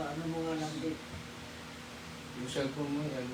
Paano mo nga lang din? Yung cellphone mo, yan.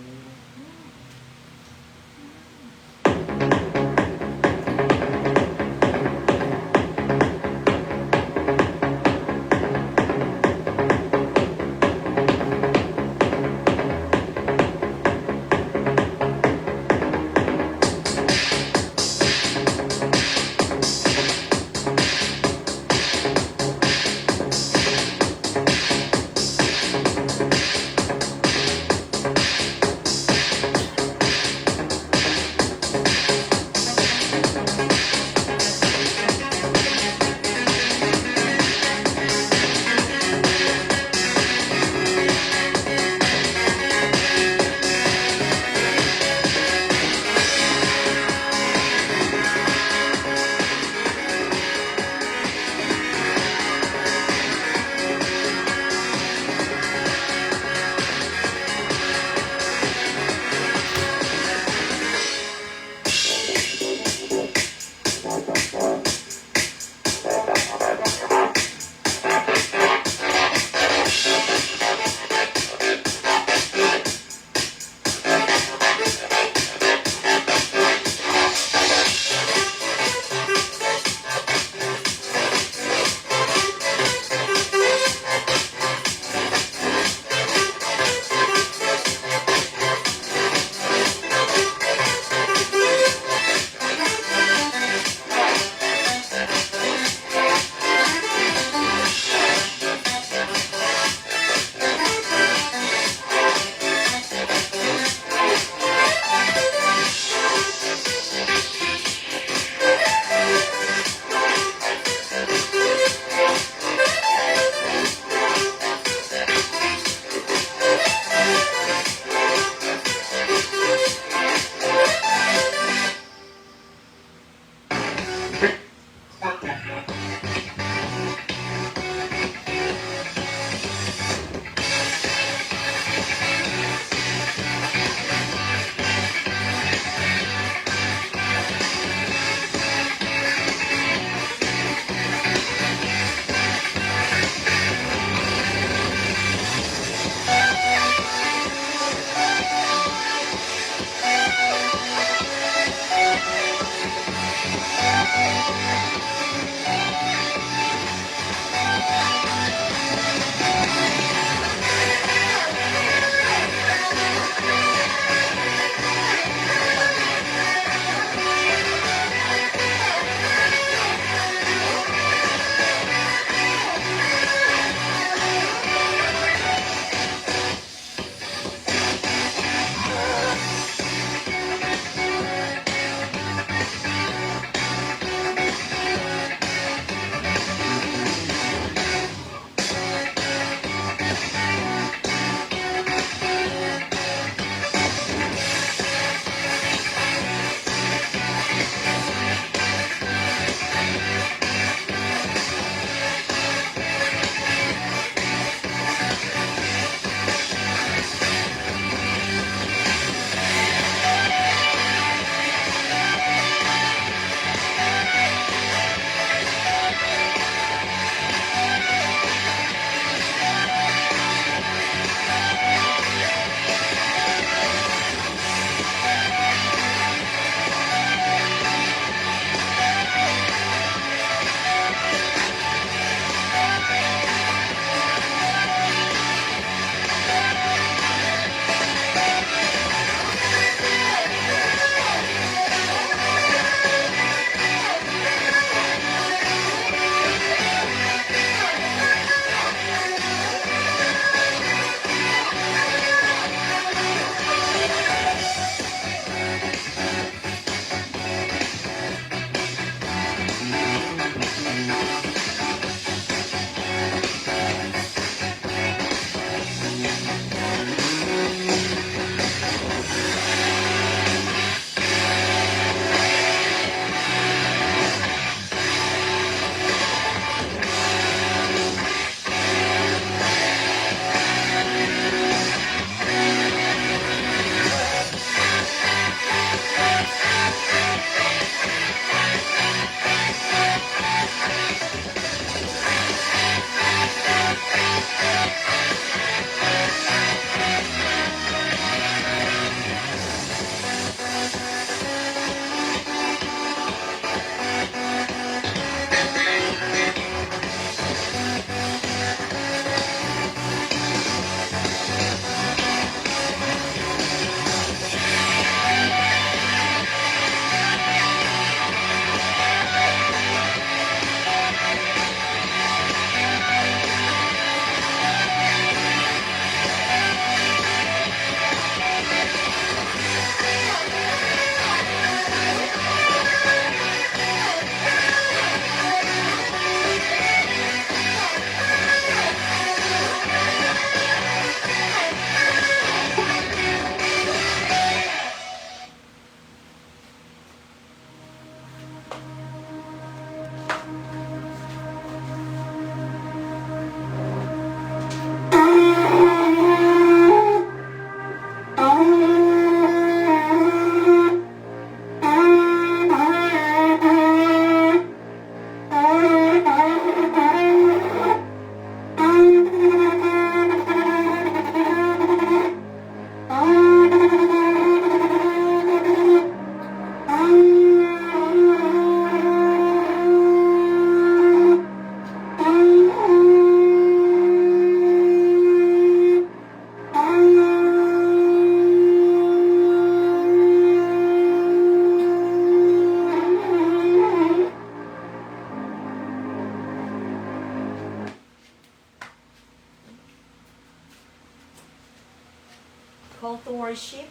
call to worship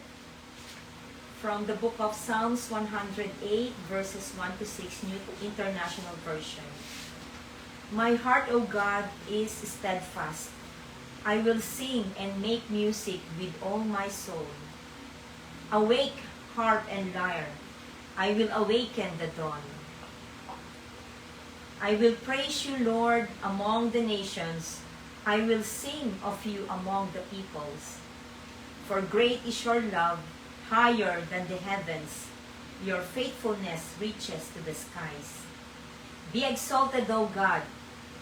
from the book of Psalms 108, verses 1 to 6, New International Version. My heart, O God, is steadfast. I will sing and make music with all my soul. Awake, harp and lyre. I will awaken the dawn. I will praise you, Lord, among the nations. I will sing of you among the peoples. For great is your love, higher than the heavens. Your faithfulness reaches to the skies. Be exalted, O God,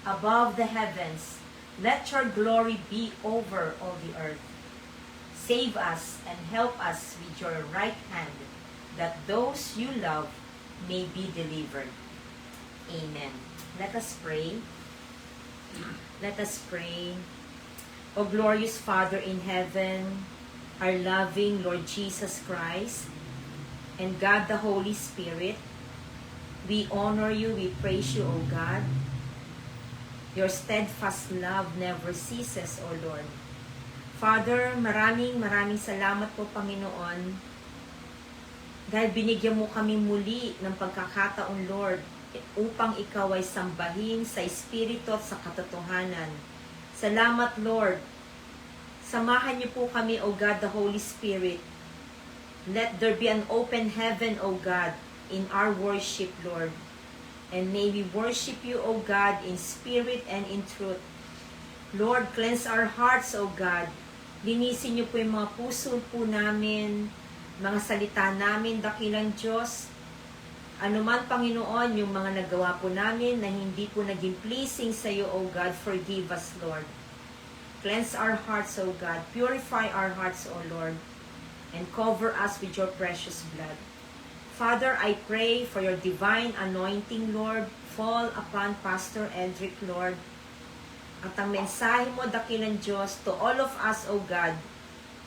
above the heavens. Let your glory be over all the earth. Save us and help us with your right hand, that those you love may be delivered. Amen. Let us pray. Let us pray. O glorious Father in heaven, our loving Lord Jesus Christ, and God the Holy Spirit, we honor you, we praise you, O God. Your steadfast love never ceases, O Lord. Father, maraming salamat po, Panginoon, dahil binigyan mo kami muli ng pagkakataon, Lord, upang ikaw ay sambahin sa Espiritu at sa katotohanan. Salamat, Lord. Samahan niyo po kami, O God, the Holy Spirit. Let there be an open heaven, O God, in our worship, Lord. And may we worship you, O God, in spirit and in truth. Lord, cleanse our hearts, O God. Linisin niyo po yung mga puso po namin, mga salita namin, dakilang Diyos. Ano man, Panginoon, yung mga nagawa po namin na hindi po naging pleasing sa iyo, O God, forgive us, Lord. Cleanse our hearts, O God. Purify our hearts, O Lord. And cover us with your precious blood. Father, I pray for your divine anointing, Lord. Fall upon Pastor Edric, Lord. At ang mensahe mo, dakilang Diyos, to all of us, O God,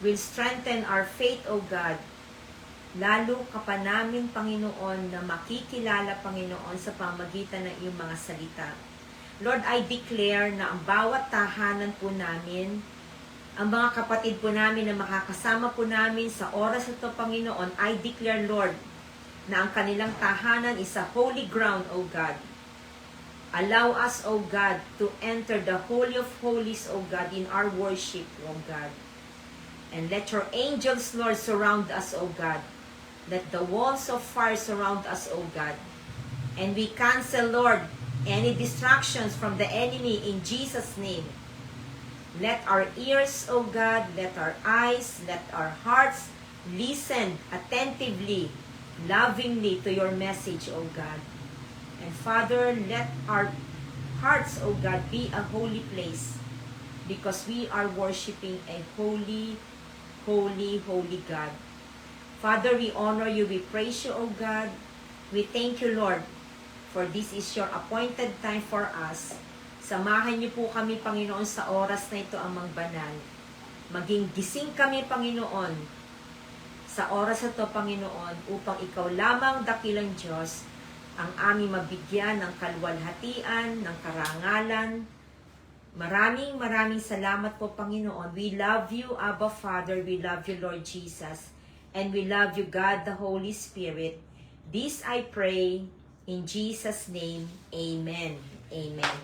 will strengthen our faith, O God. Lalo ka pa namin, Panginoon, na makikilala, Panginoon, sa pamagitan ng iyong mga salita. Lord, I declare na ang bawat tahanan po namin, ang mga kapatid po namin na makakasama po namin sa oras ito, Panginoon, I declare, Lord, na ang kanilang tahanan is a holy ground, O God. Allow us, O God, to enter the Holy of Holies, O God, in our worship, O God. And let your angels, Lord, surround us, O God. Let the walls of fire surround us, O God. And we cancel, Lord, any distractions from the enemy in Jesus' name. Let our ears, O God, let our eyes, let our hearts listen attentively, lovingly to your message, O God. And Father, let our hearts, O God, be a holy place because we are worshiping a holy, holy, holy God. Father, we honor you, we praise you, O God. We thank you, Lord, for this is your appointed time for us. Samahan niyo po kami, Panginoon, sa oras na ito amang banal. Maging gising kami, Panginoon, sa oras na ito, Panginoon, upang ikaw lamang, dakilang Diyos, ang aming mabigyan ng kaluwalhatian, ng karangalan. Maraming salamat po, Panginoon. We love you, Abba Father. We love you, Lord Jesus. And we love you, God, the Holy Spirit. This I pray in Jesus' name. Amen. Amen.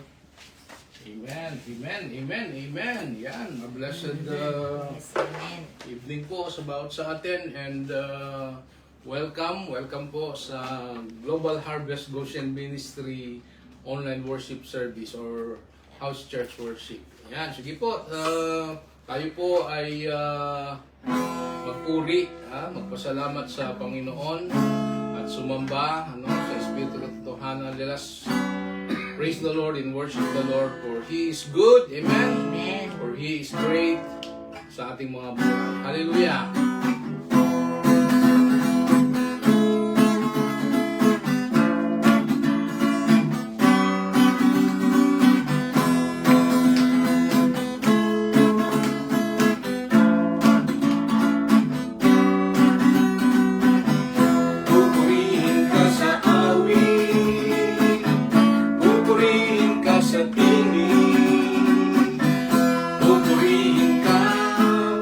Amen, amen, amen, amen. Yan, a blessed Yes, amen. evening po sa bawat sa atin and welcome po sa Global Harvest Goshen Ministry online worship service or house church worship. Yan, sige po, tayo po ay magpuri, magpasalamat sa Panginoon at sumamba sa Espiritu at Totohanan. Let us praise the Lord and worship the Lord for He is good, amen? Amen. For He is great sa ating mga buhay. Hallelujah!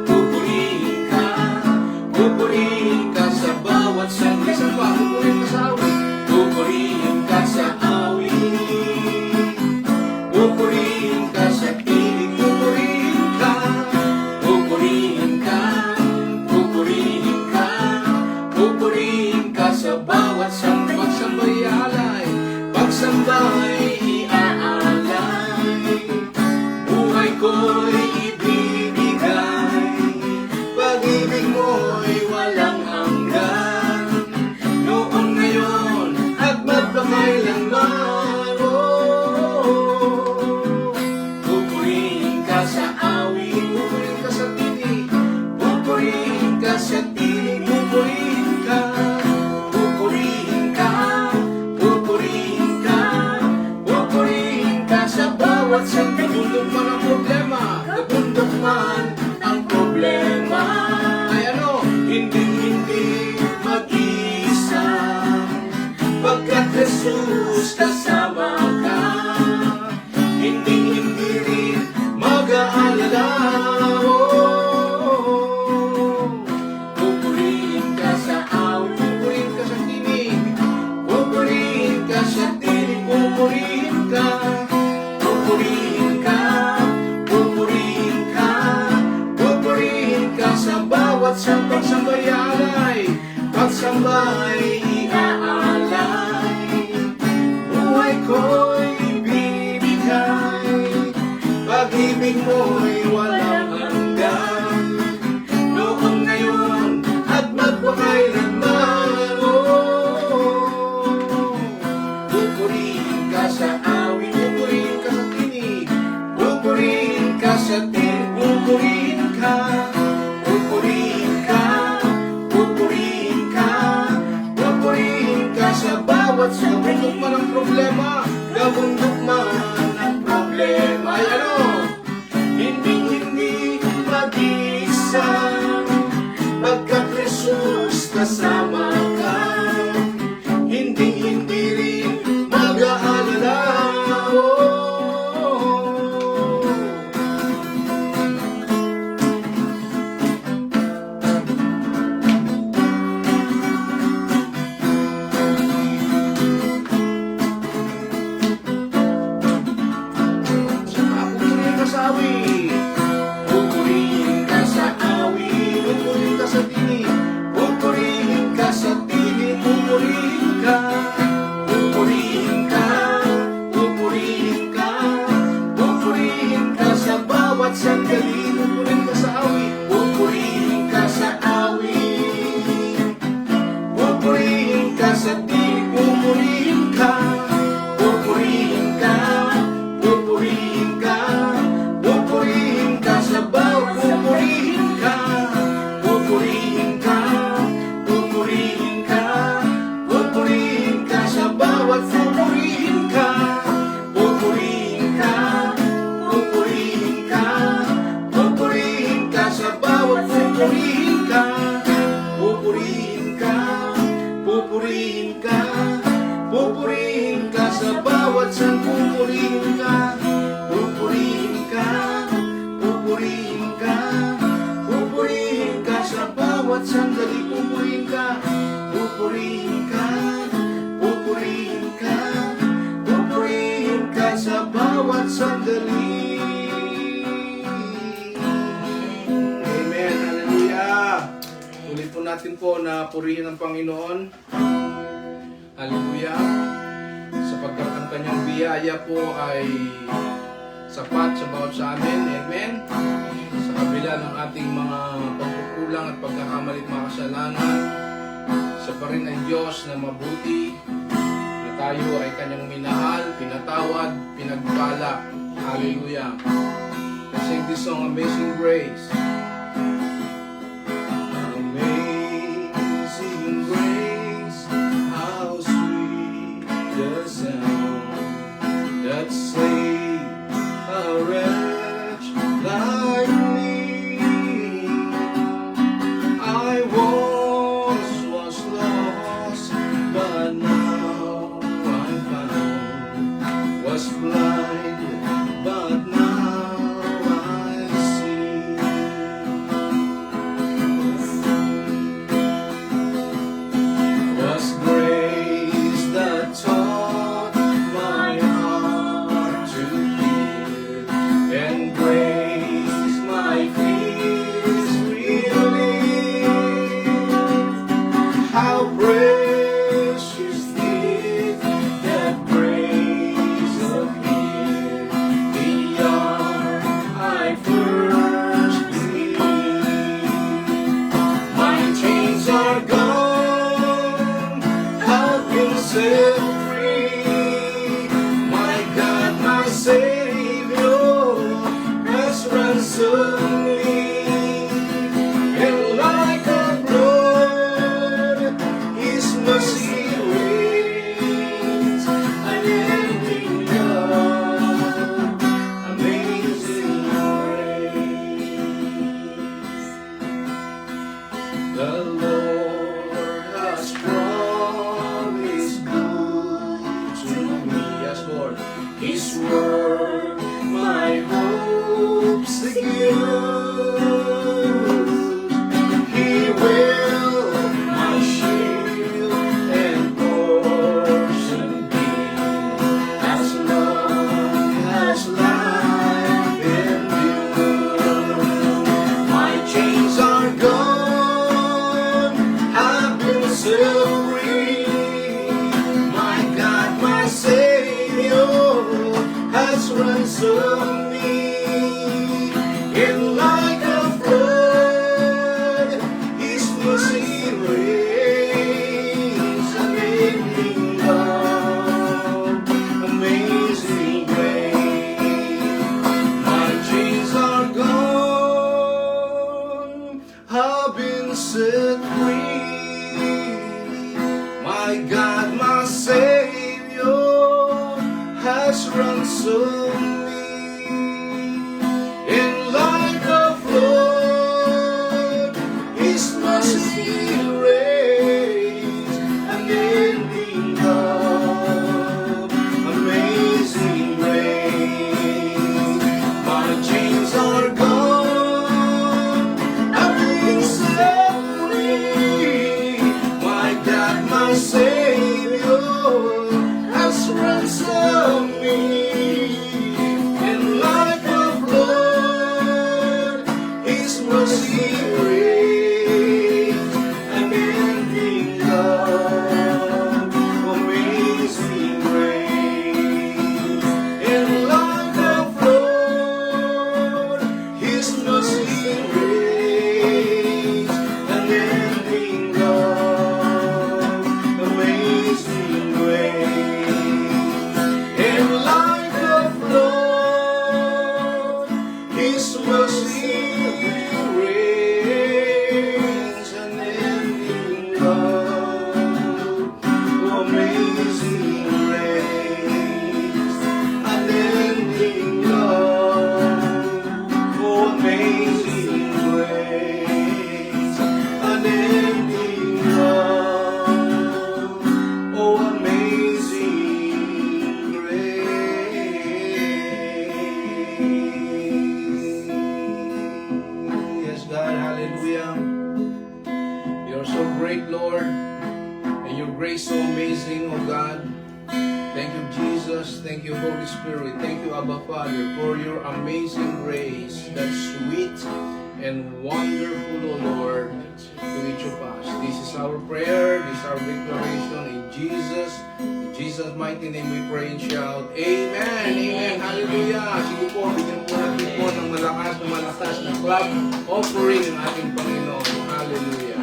Pupurihin ka pupurihin ka sa tinig, pupurihin ka, pupurihin ka, pupurihin ka, pupurihin ka sa bawat pagsambay alay, pagsambay iaalay, buhay ko'y ibibigay, pag-ibig mo'y walang hanggan, noon ngayon at magpakailanman. Pupurihin ka sa awit, pupurihin ka sa tinig, pupurihin ka sa tinig, pupurihin ka, pupurihin ka, pupurihin ka, pupurihin ka sa bawat sandali. Nabundok man ang problema, nabundok man ang problema, ay ano, hindi mag-isa, pagkat Jesus kasama ka, hindi rin mag-aalala. Pupurihin ka sa awit, pupurihin ka sa tinig, pupurihin ka sa tinig, pupurihin ka, pupurihin ka, pupurihin ka, pupurihin ka sa bawat pagsambay alay, pagsambay iaalay, buhay ko'y ibibigay, pag-ibig mo'y walang hanggan, noon ngayon at magpakailanman. Pupurihin ka sa awit, pupurihin ka sa tinig, pupurihin ka sa tinig, pupurihin ka, pupurihin ka, pupurihin ka, pupurihin ka sa bawat nabundok man ang problema, nabundok man ang problema, ay ano, hindi mag-isa, pagkat Jesus kasama ka, hindi rin mag-aalala. Pupurihin ka sa awit, pupurihin ka sa awit, pupurihin ka sa tinig, pupurihin ka sa tinig, pupurihin ka, pupurihin ka, pupurihin ka, pupurihin ka sa bawat sandali, pupurihin ka sa awit, pupurihin ka sa awit, pupurihin ka sa tinig, pupurihin ka, pupurihin ka, pupurihin ka, pupurihin ka sa bawat, pupurihin ka, pupurihin ka, pupurihin ka, pupurihin ka sa bawat, pupurihin ka, pupurihin ka, pupurihin ka, pupurihin ka sa bawat, pupurihin ka, pupurihin ka, pupurihin ka, pupurihin ka sa bawat san, pupurihin ka, pupurihin ka, pupurihin ka, pupurihin ka sa bawat sandali, pupurihin ka, pupurihin ka, pupurihin ka, pupurihin ka sa bawat sandali. Amen, hallelujah. Ulit po natin po na purihin ang Panginoon. Hallelujah. Sapagkat ang kanyang biyaya po ay sapat sa bawat sa amin. Amen. Sa kabila ng ating mga pagkukulang at pagkakamali at mga kasalanan, sa pa rin ang Diyos na mabuti, na tayo ay kanyang minahal, pinatawad, pinagpala. Hallelujah. Let's sing this song, Amazing Grace. Amazing grace, how sweet the sound that saved a wretch like me. I once was lost, but now I'm found. Was blind, but now I see. ransom me. And like a flood, His mercy reigns, unending love, amazing grace. My chains are gone, have been set free. My God, my Savior, has ransomed me. And like a flood, His mercy reigns, unending love, amazing grace. My chains are gone, I've been set free. My God, my Savior, has ransomed me. And like a flood, His mercy reigns, unending love, amazing grace. And like a flood, His mercy reigns, unending love, amazing grace. And like a flood, His mercy reigns, unending love, amazing grace, unending love, oh amazing grace, unending love, oh amazing grace. Yes, God, hallelujah. You're so great, Lord, and your grace so amazing, oh God. Thank you, Jesus. Thank you, Holy Spirit. Thank you, Abba Father, for your amazing grace that's sweet and wonderful, oh Lord, to each of us. This is our prayer, this is our declaration in Jesus' mighty name we pray and shout, Amen! Amen! Hallelujah! Sige po, bigyan po natin po ng malakas na clap offering ng ating Panginoon. Hallelujah!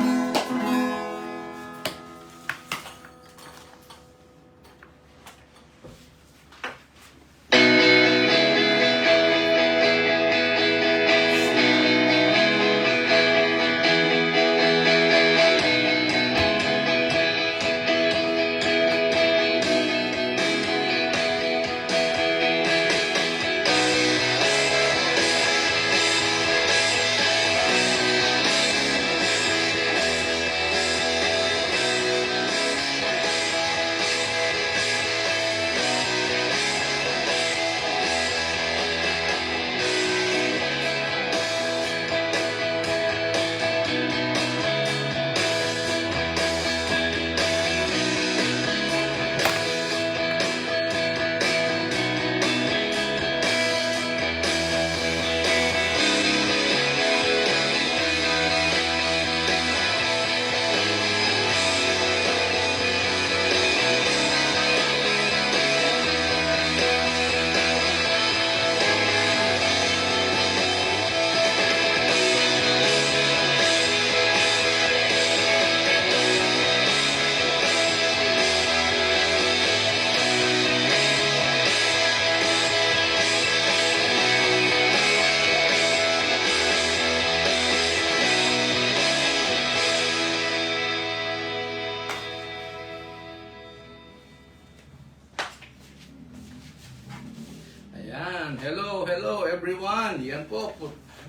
Hello everyone. Yan po,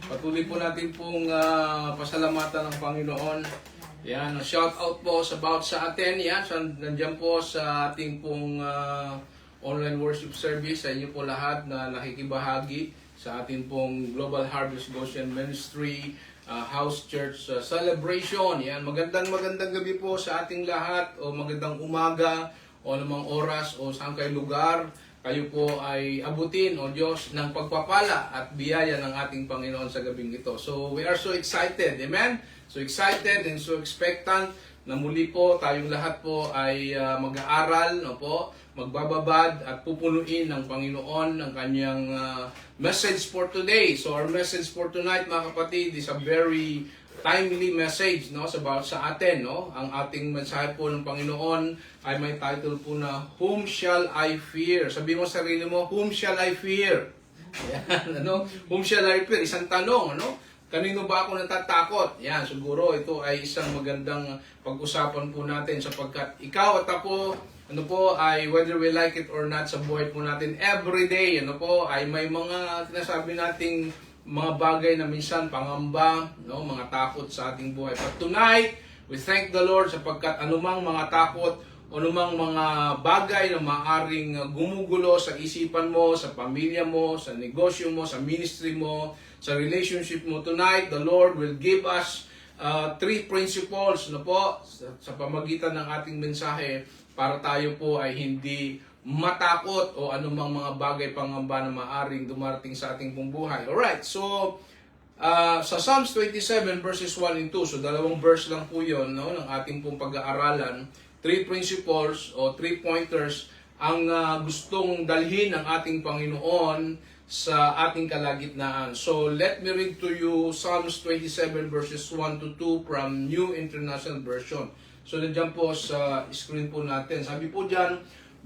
patuloy po natin pong pasalamatan ng Panginoon. Yan, shout out po sa atin. Yan, nandiyan po sa ating pong online worship service. Sa inyo po lahat na nakikibahagi sa ating pong Global Harvest Goshen Ministry House Church celebration. Yan, magandang gabi po sa ating lahat, o magandang umaga o namang oras o saan kayo lugar kayo po ay abutin, o Diyos, ng pagpapala at biyaya ng ating Panginoon sa gabing ito. So we are so excited, amen? So excited and so expectant na muli po tayong lahat po ay mag-aaral, no po, magbababad at pupunuin ng Panginoon ang kanyang message for today. So our message for tonight, mga kapatid, is a very timely message, no, about sa atin, no. Ang ating mensahe po ng Panginoon ay may title po na Whom Shall I Fear? Sabi mo sa sarili mo, Whom shall I fear? Yan, ano? Whom shall I fear? Isang tanong, ano? Kanino ba ako natatakot? Yan, siguro ito ay isang magandang pag-usapan po natin sapagkat ikaw at ako, ano po, ay whether we like it or not sa buhay po natin everyday, ano po, ay may mga sinasabi nating mga bagay na minsan pangamba, no, mga takot sa ating buhay. But tonight, we thank the Lord sapagkat anumang mga takot o anumang mga bagay na maaring gumugulo sa isipan mo, sa pamilya mo, sa negosyo mo, sa ministry mo, sa relationship mo, tonight, the Lord will give us 3 principles, no po, sa pamagitan ng ating mensahe para tayo po ay hindi matakot o anumang mga bagay pangamba na maaring dumarating sa ating pong buhay. Alright, so sa Psalms 27 verses 1 and 2, so dalawang verse lang po yun, no, ng ating pong pag-aaralan, 3 principles o 3 pointers ang gustong dalhin ng ating Panginoon sa ating kalagitnaan. So let me read to you Psalms 27 verses 1 to 2 from New International Version. So nandiyan po sa screen po natin. Sabi po dyan,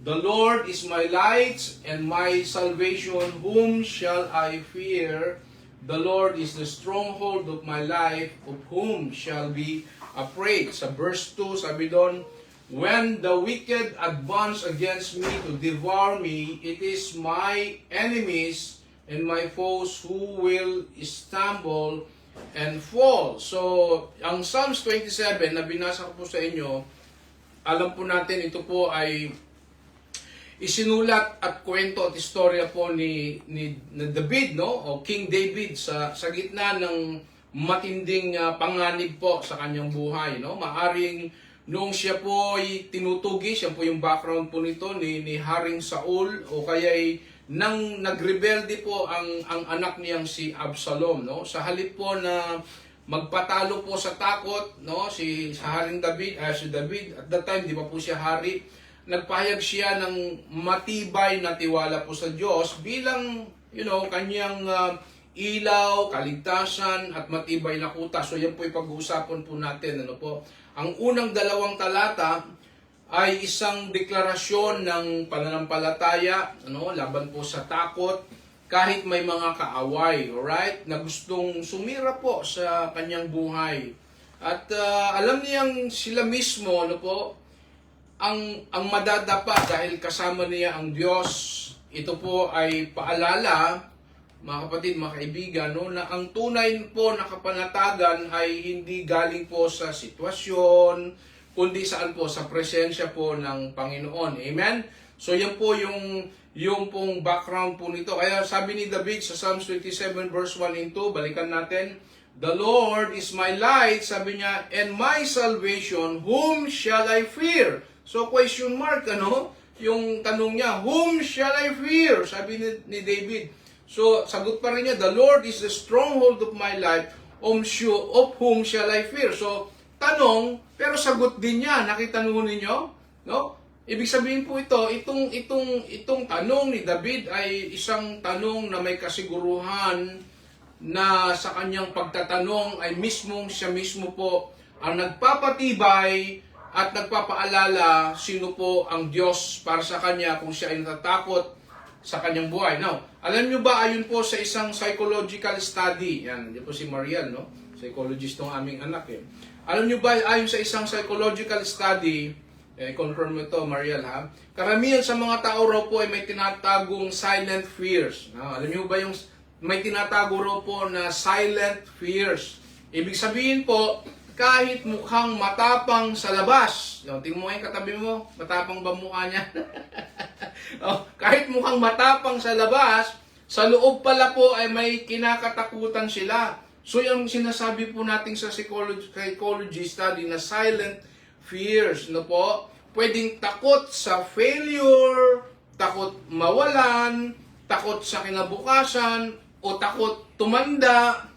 The Lord is my light and my salvation, whom shall I fear? The Lord is the stronghold of my life, of whom shall be afraid? Sa verse 2, sabi doon, When the wicked advance against me to devour me, it is my enemies and my foes who will stumble and fall. So, ang Psalms 27 na binasa ko po sa inyo, alam po natin ito po ay isinulat at kwento at istorya po ni David, no, o King David sa gitna ng matinding panganib po sa kanyang buhay, no. Maaring noong siya po ay tinutugi, siya po yung background po nito ni Haring Saul, o kaya nang nagrebelde po ang anak niyang si Absalom, no. Sa halip po na magpatalo po sa takot, no, si Haring David, si David at that time di pa po siya hari, nagpahayag siya ng matibay na tiwala po sa Diyos bilang, kanyang ilaw, kaligtasan, at matibay na kuta. So yan po yung pag-uusapan po natin. Ano po? Ang unang 2 talata ay isang deklarasyon ng pananampalataya, laban po sa takot, kahit may mga kaaway, alright, na gustong sumira po sa kanyang buhay. At alam niyang sila mismo, ang madadapa dahil kasama niya ang Diyos. Ito po ay paalala, mga kapatid, mga kaibigan, na ang tunay po na kapanatagan ay hindi galing po sa sitwasyon, kundi saan po? Sa presensya po ng Panginoon. Amen? So yan po yung pong background po nito. Kaya sabi ni David sa Psalms 27 verse 1 and 2, balikan natin, The Lord is my light, sabi niya, and my salvation, whom shall I fear? So question mark, yung tanong niya, whom shall I fear? Sabi ni David. So sagot pa rin niya, the Lord is the stronghold of my life, of whom shall I fear? So tanong, pero sagot din niya. Nakita ninyo? No? Ibig sabihin po itong tanong ni David ay isang tanong na may kasiguruhan na sa kanyang pagtatanong ay siya mismo po ang nagpapatibay at nagpapaalala sino po ang Diyos para sa kanya kung siya ay natatakot sa kanyang buhay. Now, alam nyo ba, ayon po sa isang psychological study, yan, hindi po si Mariel, no? Psychologist ng aming anak, eh. Alam nyo ba, ayon sa isang psychological study, confirm mo ito, Mariel, ha? Karamihan sa mga tao raw po ay may tinatagong silent fears. Alam nyo ba yung may tinatago raw po na silent fears? Ibig sabihin po, kahit mukhang matapang sa labas, tingnan mo yung katabi mo, matapang ba mukha niya? Kahit mukhang matapang sa labas, sa loob pala po ay may kinakatakutan sila. So yung sinasabi po natin sa psychology study na silent fears, pwedeng takot sa failure, takot mawalan, takot sa kinabukasan, o takot tumanda,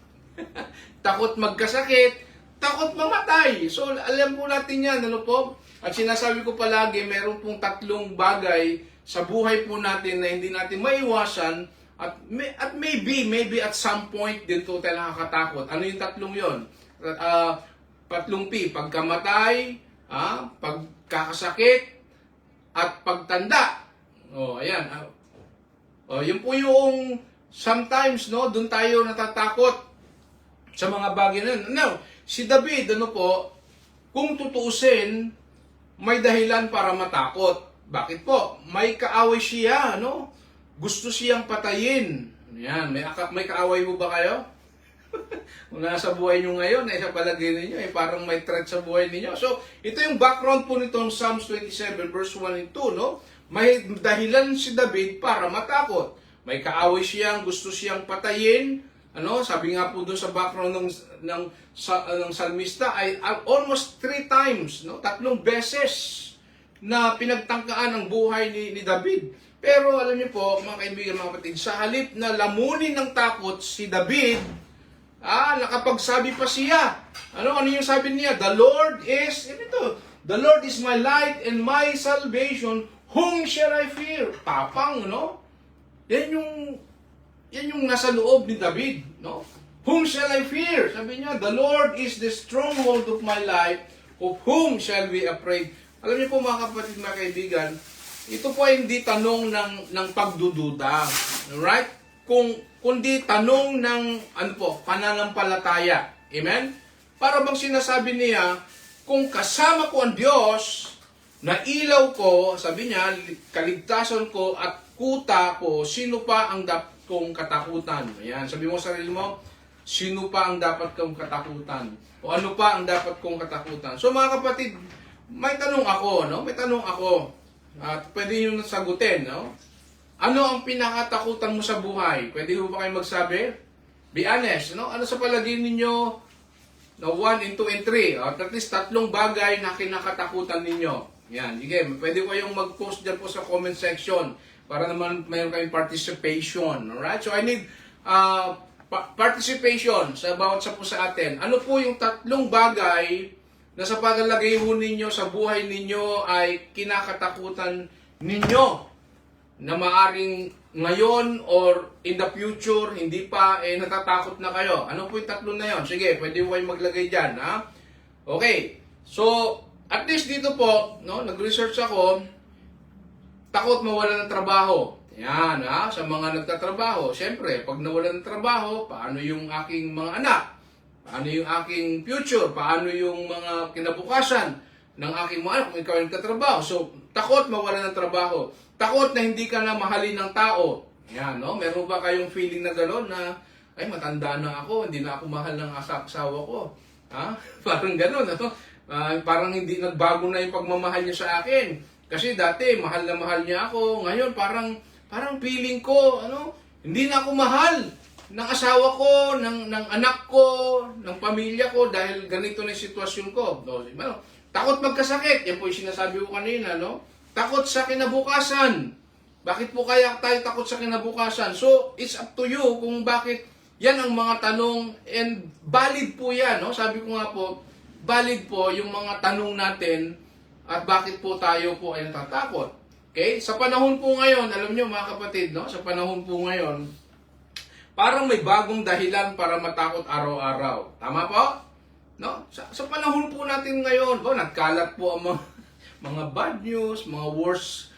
takot magkasakit, takot mamatay. So, alam po natin yan, ano po? At sinasabi ko palagi, meron pong tatlong bagay sa buhay po natin na hindi natin maiwasan at maybe at some point din to tayo nakakatakot. Ano yung tatlong yon? Tatlong P, pagkamatay, pagkakasakit, at pagtanda. Ayan. Yun po yung sometimes, no, doon tayo natatakot sa mga bagay na yun. Now, si David, ano po, kung tutuusin, may dahilan para matakot. Bakit po? May kaaway siya, no? Gusto siyang patayin. Yan, may kaaway mo ba kayo? Kung nasa buhay nyo ngayon, sa palagay ninyo, parang may threat sa buhay ninyo. So, ito yung background po nitong Psalms 27, verse 1 and 2, no? May dahilan si David para matakot. May kaaway siyang gusto siyang patayin. Ano? Sabi nga po doon sa background ng salmista ay almost 3 times, no? 3 beses na pinagtangkaan ang buhay ni David. Pero alam niyo po, mga kaibigan, mga kapatid, sa halip na lamunin ng takot si David, nakapagsabi pa siya. Ano yung sabi niya? The Lord is my light and my salvation. Whom shall I fear? Tapang, no? Yan yung nasa loob ni David, no? Whom shall I fear? Sabi niya, the Lord is the stronghold of my life. Of whom shall we afraid? Alam niyo po, mga kapatid, mga kaibigan, ito po ay hindi tanong ng pagdududa. Right? Kundi tanong ng pananampalataya. Amen? Para bang sinasabi niya, kung kasama ko ang Diyos, na ilaw ko, sabi niya, kaligtasan ko at kuta ko, sino pa ang dapat kong katakutan? Ayan, sabi mo sa sarili mo, sino pa ang dapat kong katakutan? O ano pa ang dapat kong katakutan? So mga kapatid, may tanong ako, no? May tanong ako. At pwede nyo sagutin, no? Ano ang pinakatakutan mo sa buhay? Pwede mo ba kayo magsabi? Be honest, no? Ano sa palagay ninyo na 1 and 2 and 3? At least 3 bagay na kinakatakutan ninyo. Yan, sige, pwede ko kayong mag-post dyan po sa comment section para naman mayroon kayong participation. Alright? So I need participation sa bawat sa po sa atin. Ano po yung 3 bagay na sa paglalagay ho ninyo sa buhay ninyo ay kinakatakutan ninyo na maaring ngayon or in the future, hindi pa, natatakot na kayo. Ano po yung 3 na yon? Sige, pwede mo kayong maglagay dyan, ha? Okay. So, at least dito po, no, nag-research ako, takot mawala ng trabaho. Yan, ha? Sa mga nagtatrabaho. Siyempre, pag nawala ng trabaho, paano yung aking mga anak? Paano yung aking future? Paano yung mga kinabukasan ng aking mga anak kung ikaw ay nagtatrabaho? So, takot mawala ng trabaho. Takot na hindi ka na mahalin ng tao. Yan, no? Meron ba kayong feeling na gano'n na, ay, matanda na ako, hindi na ako mahal ng asawa ko. Ha? Parang gano'n, ano? Parang hindi nagbago na yung pagmamahal niya sa akin. Kasi dati, mahal na mahal niya ako. Ngayon, parang feeling ko, hindi na ako mahal ng asawa ko, ng anak ko, ng pamilya ko, dahil ganito na yung sitwasyon ko. Takot magkasakit. Yan po yung sinasabi ko kanina, no? Takot sa kinabukasan. Bakit po kaya tayo takot sa kinabukasan? So, it's up to you kung bakit yan ang mga tanong, and valid po yan, no? Sabi ko nga po, valid po yung mga tanong natin at bakit po tayo po ay natatakot. Okay? Sa panahon po ngayon, alam nyo mga kapatid, no? Sa panahon po ngayon, parang may bagong dahilan para matakot araw-araw. Tama po? No? Sa panahon po natin ngayon, nagkalat po ang mga bad news, mga worse,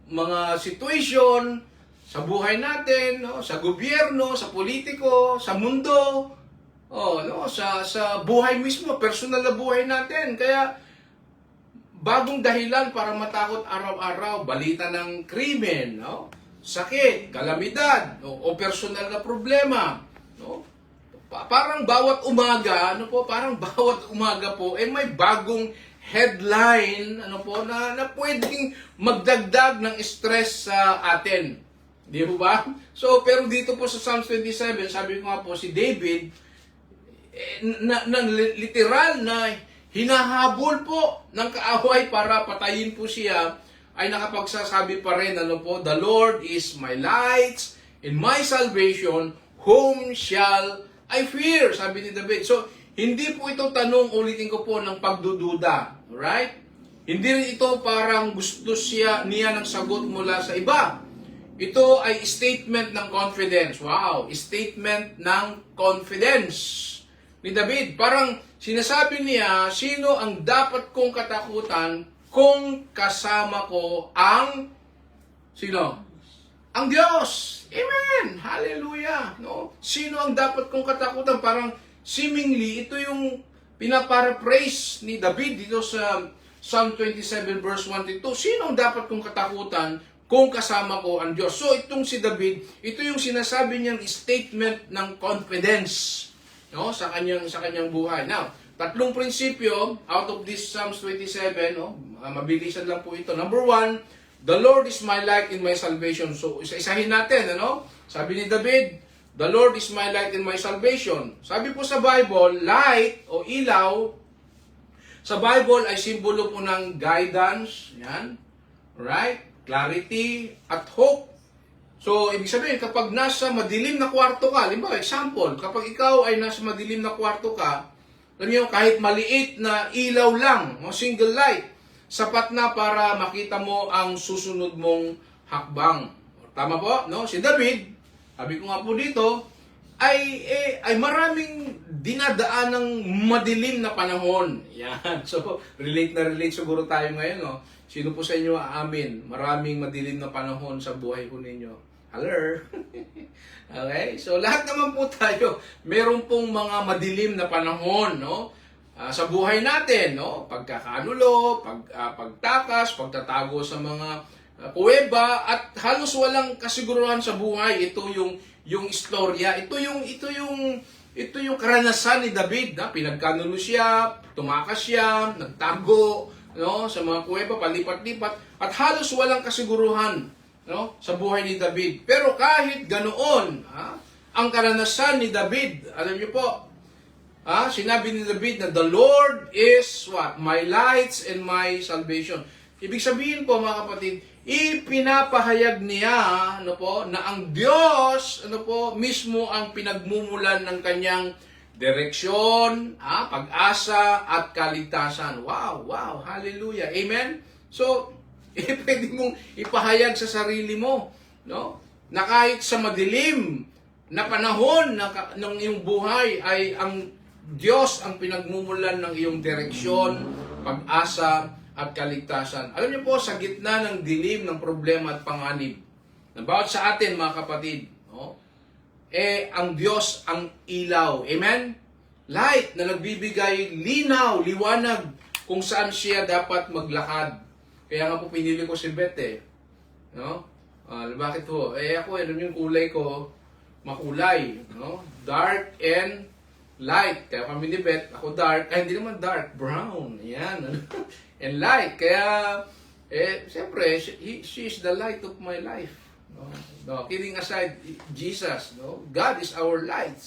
mga situation sa buhay natin, no? Sa gobyerno, sa politiko, sa mundo, sa buhay mismo, personal na buhay natin. Kaya bagong dahilan para matakot araw-araw, balita ng krimen, no? Sakit, kalamidad, o personal na problema, no? Parang bawat umaga, parang bawat umaga po may bagong headline, na pwedeng magdagdag ng stress sa atin. Di ba? So, pero dito po sa Psalms 27, sabi ko nga po, si David, literal na hinahabol po ng kaaway para patayin po siya, ay nakapagsasabi pa rin, the Lord is my light and my salvation, whom shall I fear? Sabi ni David. So, Hindi po ito tanong, ulitin ko po, ng pagdududa. Alright? Hindi rin ito parang gusto niya ng sagot mula sa iba. Ito ay statement ng confidence. Wow! Statement ng confidence ni David. Parang sinasabi niya, sino ang dapat kong katakutan kung kasama ko ang sino? Ang Diyos. Amen. Hallelujah. No? Sino ang dapat kong katakutan? Parang seemingly, ito yung pinaparaphrase ni David dito sa Psalm 27 verse 1 to 2. Sino ang dapat kong katakutan kung kasama ko ang Diyos? So, itong si David, ito yung sinasabi niyang statement ng confidence, no? sa kanyang buhay. Now, tatlong prinsipyo out of this Psalms 27, no? Mabilisan lang po ito. Number 1, the Lord is my light in my salvation. So, isa-isahin natin, ano? Sabi ni David, the Lord is my light in my salvation. Sabi po sa Bible, light o ilaw, sa Bible ay simbolo po ng guidance, yan, right? Clarity at hope. So, ibig sabihin, kapag nasa madilim na kwarto ka, limbawa, example, kapag ikaw ay nasa madilim na kwarto ka, alam niyo, kahit maliit na ilaw lang, single light, sapat na para makita mo ang susunod mong hakbang. Tama po, no? Si David, sabi ko nga po dito, ay maraming dinadaan ng madilim na panahon. Yan. So, relate na relate siguro tayo ngayon, no? Sino po sa inyo aamin? Maraming madilim na panahon sa buhay po ninyo. Hello? Okay? So, lahat naman po tayo, meron pong mga madilim na panahon, no? Sa buhay natin, no? Pagkakanulo, pagtakas, pagtatago sa mga kuweba, at halos walang kasiguruhan sa buhay. Ito yung istorya, ito yung karanasan ni David, na pinagkanulo siya, tumakas siya, nagtago, no? Sa mga kuweba, palipat-lipat, at halos walang kasiguruhan, no? Sa buhay ni David. Pero kahit ganoon, ang karanasan ni David, alam niyo po, sinabi ni David na the Lord is what? My lights and my salvation. Ibig sabihin po, mga kapatid, ipinapahayag niya, ano po, na ang Diyos, ano po, mismo ang pinagmumulan ng kanyang direksyon, pag-asa at kaligtasan. Wow, wow, hallelujah. Amen. So, pwede mong ipahayag sa sarili mo, no? Na kahit sa madilim na panahon ng iyong buhay ay ang Diyos ang pinagmumulan ng iyong direksyon, pag-asa, at kaligtasan. Alam niyo po, sa gitna ng dilim, ng problema at panganib, na bawat sa atin, mga kapatid, no? Ang Diyos ang ilaw. Amen? Light na nagbibigay linaw, liwanag, kung saan siya dapat maglakad. Kaya nga po pinili ko si Beth, no? Bakit po? Ako, alam yung kulay ko, makulay, no? Dark and light. Kaya kami ni Beth, ako dark. Hindi naman dark, brown. Ayan. And light. Kaya, siyempre, she is the light of my life. No, kidding aside, Jesus, no? God is our light.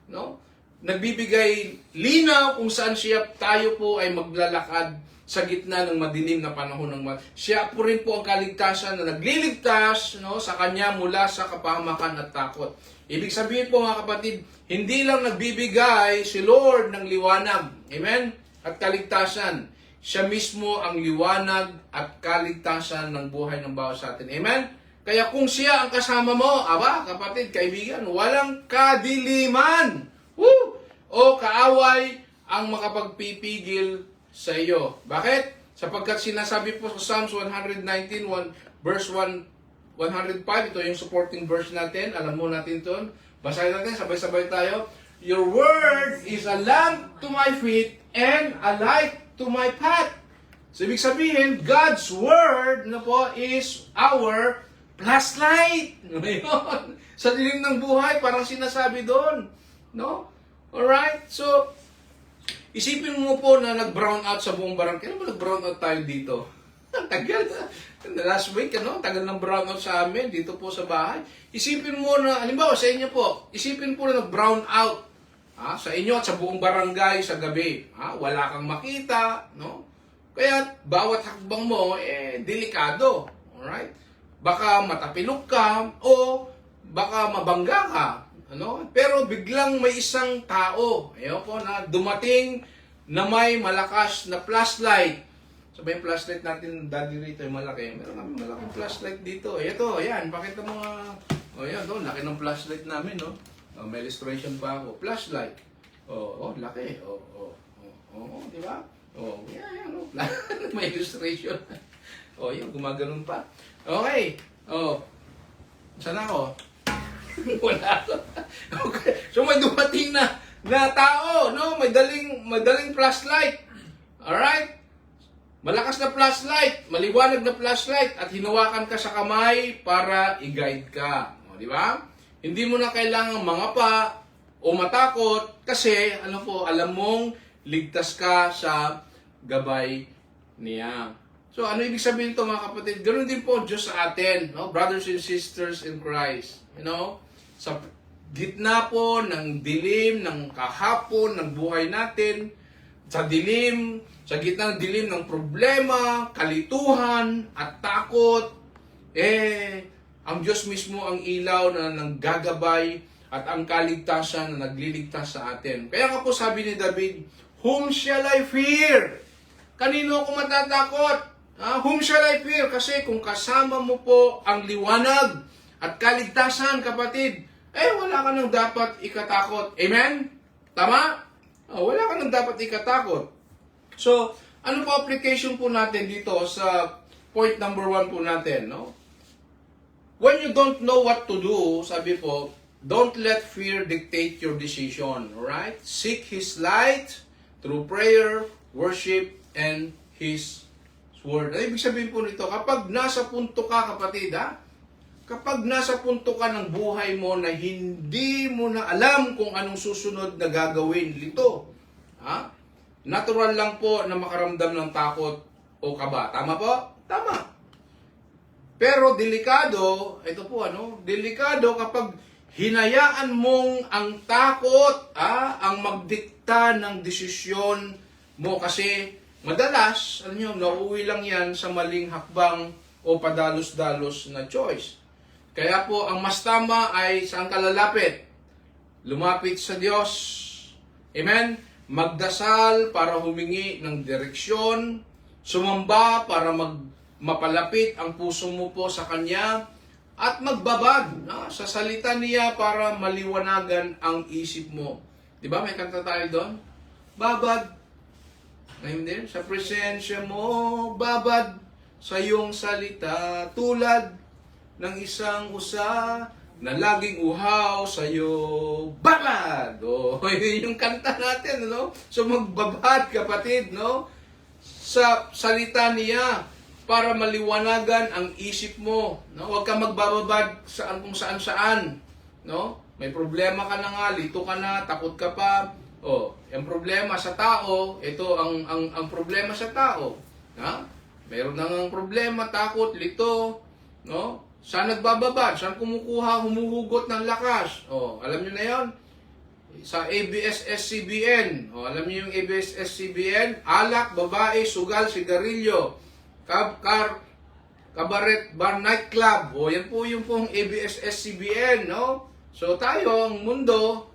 No? Nagbibigay linaw kung saan tayo po ay maglalakad sa gitna ng madilim na panahon ng siya po rin po ang kaligtasan na nagliligtas, no, sa kanya mula sa kapahamakan at takot. Ibig sabihin po, mga kapatid, hindi lang nagbibigay si Lord ng liwanag, amen, at kaligtasan. Siya mismo ang liwanag at kaligtasan ng buhay ng bawat sa atin. Amen? Kaya kung siya ang kasama mo, kapatid, kaibigan, walang kadiliman, o kaaway ang makapagpipigil sa iyo. Bakit? Sapagkat sinasabi po sa Psalms 119, verse 105, ito yung supporting verse natin. Alam mo natin ito. Basahin natin, sabay-sabay tayo. Your word is a lamp to my feet and a light to my path. So, ibig sabihin, God's word na po is our flashlight. Sa dilim ng buhay, parang sinasabi doon. No? Alright? So, isipin mo po na nag-brown out sa buong barangay. Kailan ba nag-brown out tayo dito? Tagal na. Last week, tagal ng brown out sa amin dito po sa bahay. Isipin mo na, halimbawa sa inyo po, isipin po na nag-brown out sa inyo at sa buong barangay sa gabi. Wala kang makita, no? Kaya bawat hakbang mo, delikado. Alright? Baka matapilok ka o baka mabangga ka. ano? Pero biglang may isang tao, ayun po, na dumating na may malakas na flashlight. So ba yung flashlight natin, daddy rito, yung malaki. Meron kami malaking flashlight dito. Ito, ayan, pakita mo nga. O yan, laki ng flashlight namin, no? May illustration pa ako. Flashlight. Laki. Di ba? Yan, no? May illustration. Yun, gumaganon pa. Okay. Saan ako? Wala ako. Okay. So may dumating na tao, no? May daling flashlight. Alright? Malakas na flashlight, maliwanag na flashlight, at hinawakan ka sa kamay para i-guide ka. Di ba? Hindi mo na kailangang mangapa o matakot kasi alam mong ligtas ka sa gabay niya. So ano ibig sabihin ito, mga kapatid? Ganoon din po Diyos sa atin, no? Brothers and sisters in Christ. Sa gitna po ng dilim, ng kahapon, ng buhay natin, sa gitna ng dilim ng problema, kalituhan, at takot, ang Diyos mismo ang ilaw na nanggagabay at ang kaligtasan na nagliligtas sa atin. Kaya nga po sabi ni David, whom shall I fear? Kanino ako matatakot? Whom shall I fear? Kasi kung kasama mo po ang liwanag at kaligtasan, kapatid, wala ka nang dapat ikatakot. Amen? Tama? Wala ka nang dapat ikatakot. So, ano po application po natin dito sa point number 1 po natin, no? When you don't know what to do, sabi po, don't let fear dictate your decision, alright? Seek His light through prayer, worship, and His word. Ay, ibig sabihin po nito, kapag nasa punto ka, kapatid, kapag nasa punto ka ng buhay mo na hindi mo na alam kung anong susunod na gagawin nito, natural lang po na makaramdam ng takot o kaba. Tama po? Tama. Pero delikado, ito po delikado kapag hinayaan mong ang takot, ang magdikta ng desisyon mo kasi madalas, nauuwi lang yan sa maling hakbang o padalos-dalos na choice. Kaya po, ang mas tama ay saan ka lalapit? Lumapit sa Diyos. Amen? Magdasal para humingi ng direksyon, sumamba para mapalapit ang puso mo po sa Kanya, at magbabad sa salita niya para maliwanagan ang isip mo. Diba may kanta tayo doon? Babad. Ngayon din, sa presensya mo, babad sa iyong salita, tulad ng isang usa na laging uhaw sa'yo, babad! Yun yung kanta natin, no? So magbabad, kapatid, no? Sa salita niya, para maliwanagan ang isip mo, no? Huwag ka magbababad kung saan-saan, no? May problema ka na nga, lito ka na, takot ka pa. Yung problema sa tao, ito ang problema sa tao. Mayroon nang problema, takot, lito, no? Saan nagbababad? Saan humuhugot ng lakas? Alam niyo na 'yon? Sa ABS-CBN. Alam niyo yung ABS-CBN? Alak, babae, sugal, sigarilyo, kabaret, bar, nightclub. Yan po yung pong ABS-CBN, no? So tayo, ang mundo,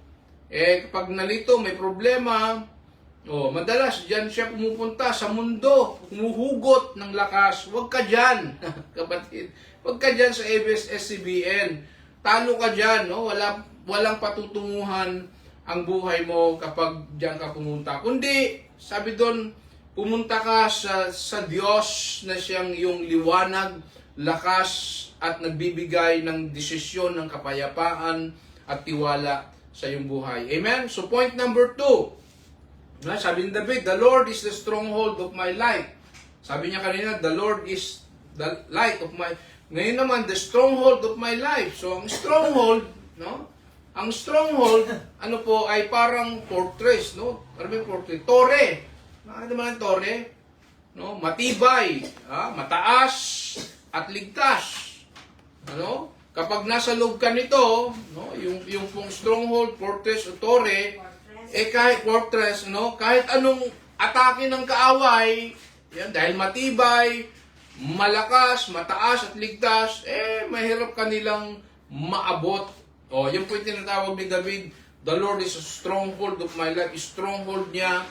kapag nalito, may problema, madalas dyan siya pumupunta sa mundo, humuhugot ng lakas. Huwag ka dyan, kapatid. Huwag ka dyan sa ABS-CBN. Talo ka dyan, no? Walang patutunguhan ang buhay mo kapag dyan ka pumunta. Kundi, sabi doon, pumunta ka sa Diyos na siyang iyong liwanag, lakas, at nagbibigay ng desisyon ng kapayapaan at tiwala sa iyong buhay. Amen? So point number 2. Sabi ni David, the Lord is the stronghold of my life. Sabi niya kanina, the Lord is the light of my... Ngayon naman, the stronghold of my life. So ang stronghold, no? Ang stronghold, ay parang fortress, no? Ano ba yung fortress? Tore. Ano naman ang tore? No? Matibay, mataas, at ligtas. Kapag nasa loob ka nito, no? Yung pong stronghold, fortress o tore, kahit fortress, kahit anong atake ng kaaway, yan, dahil matibay, malakas, mataas at ligtas, mahirap kanilang maabot. O, yun po yung tinatawag ni David, the Lord is a stronghold of my life. Stronghold niya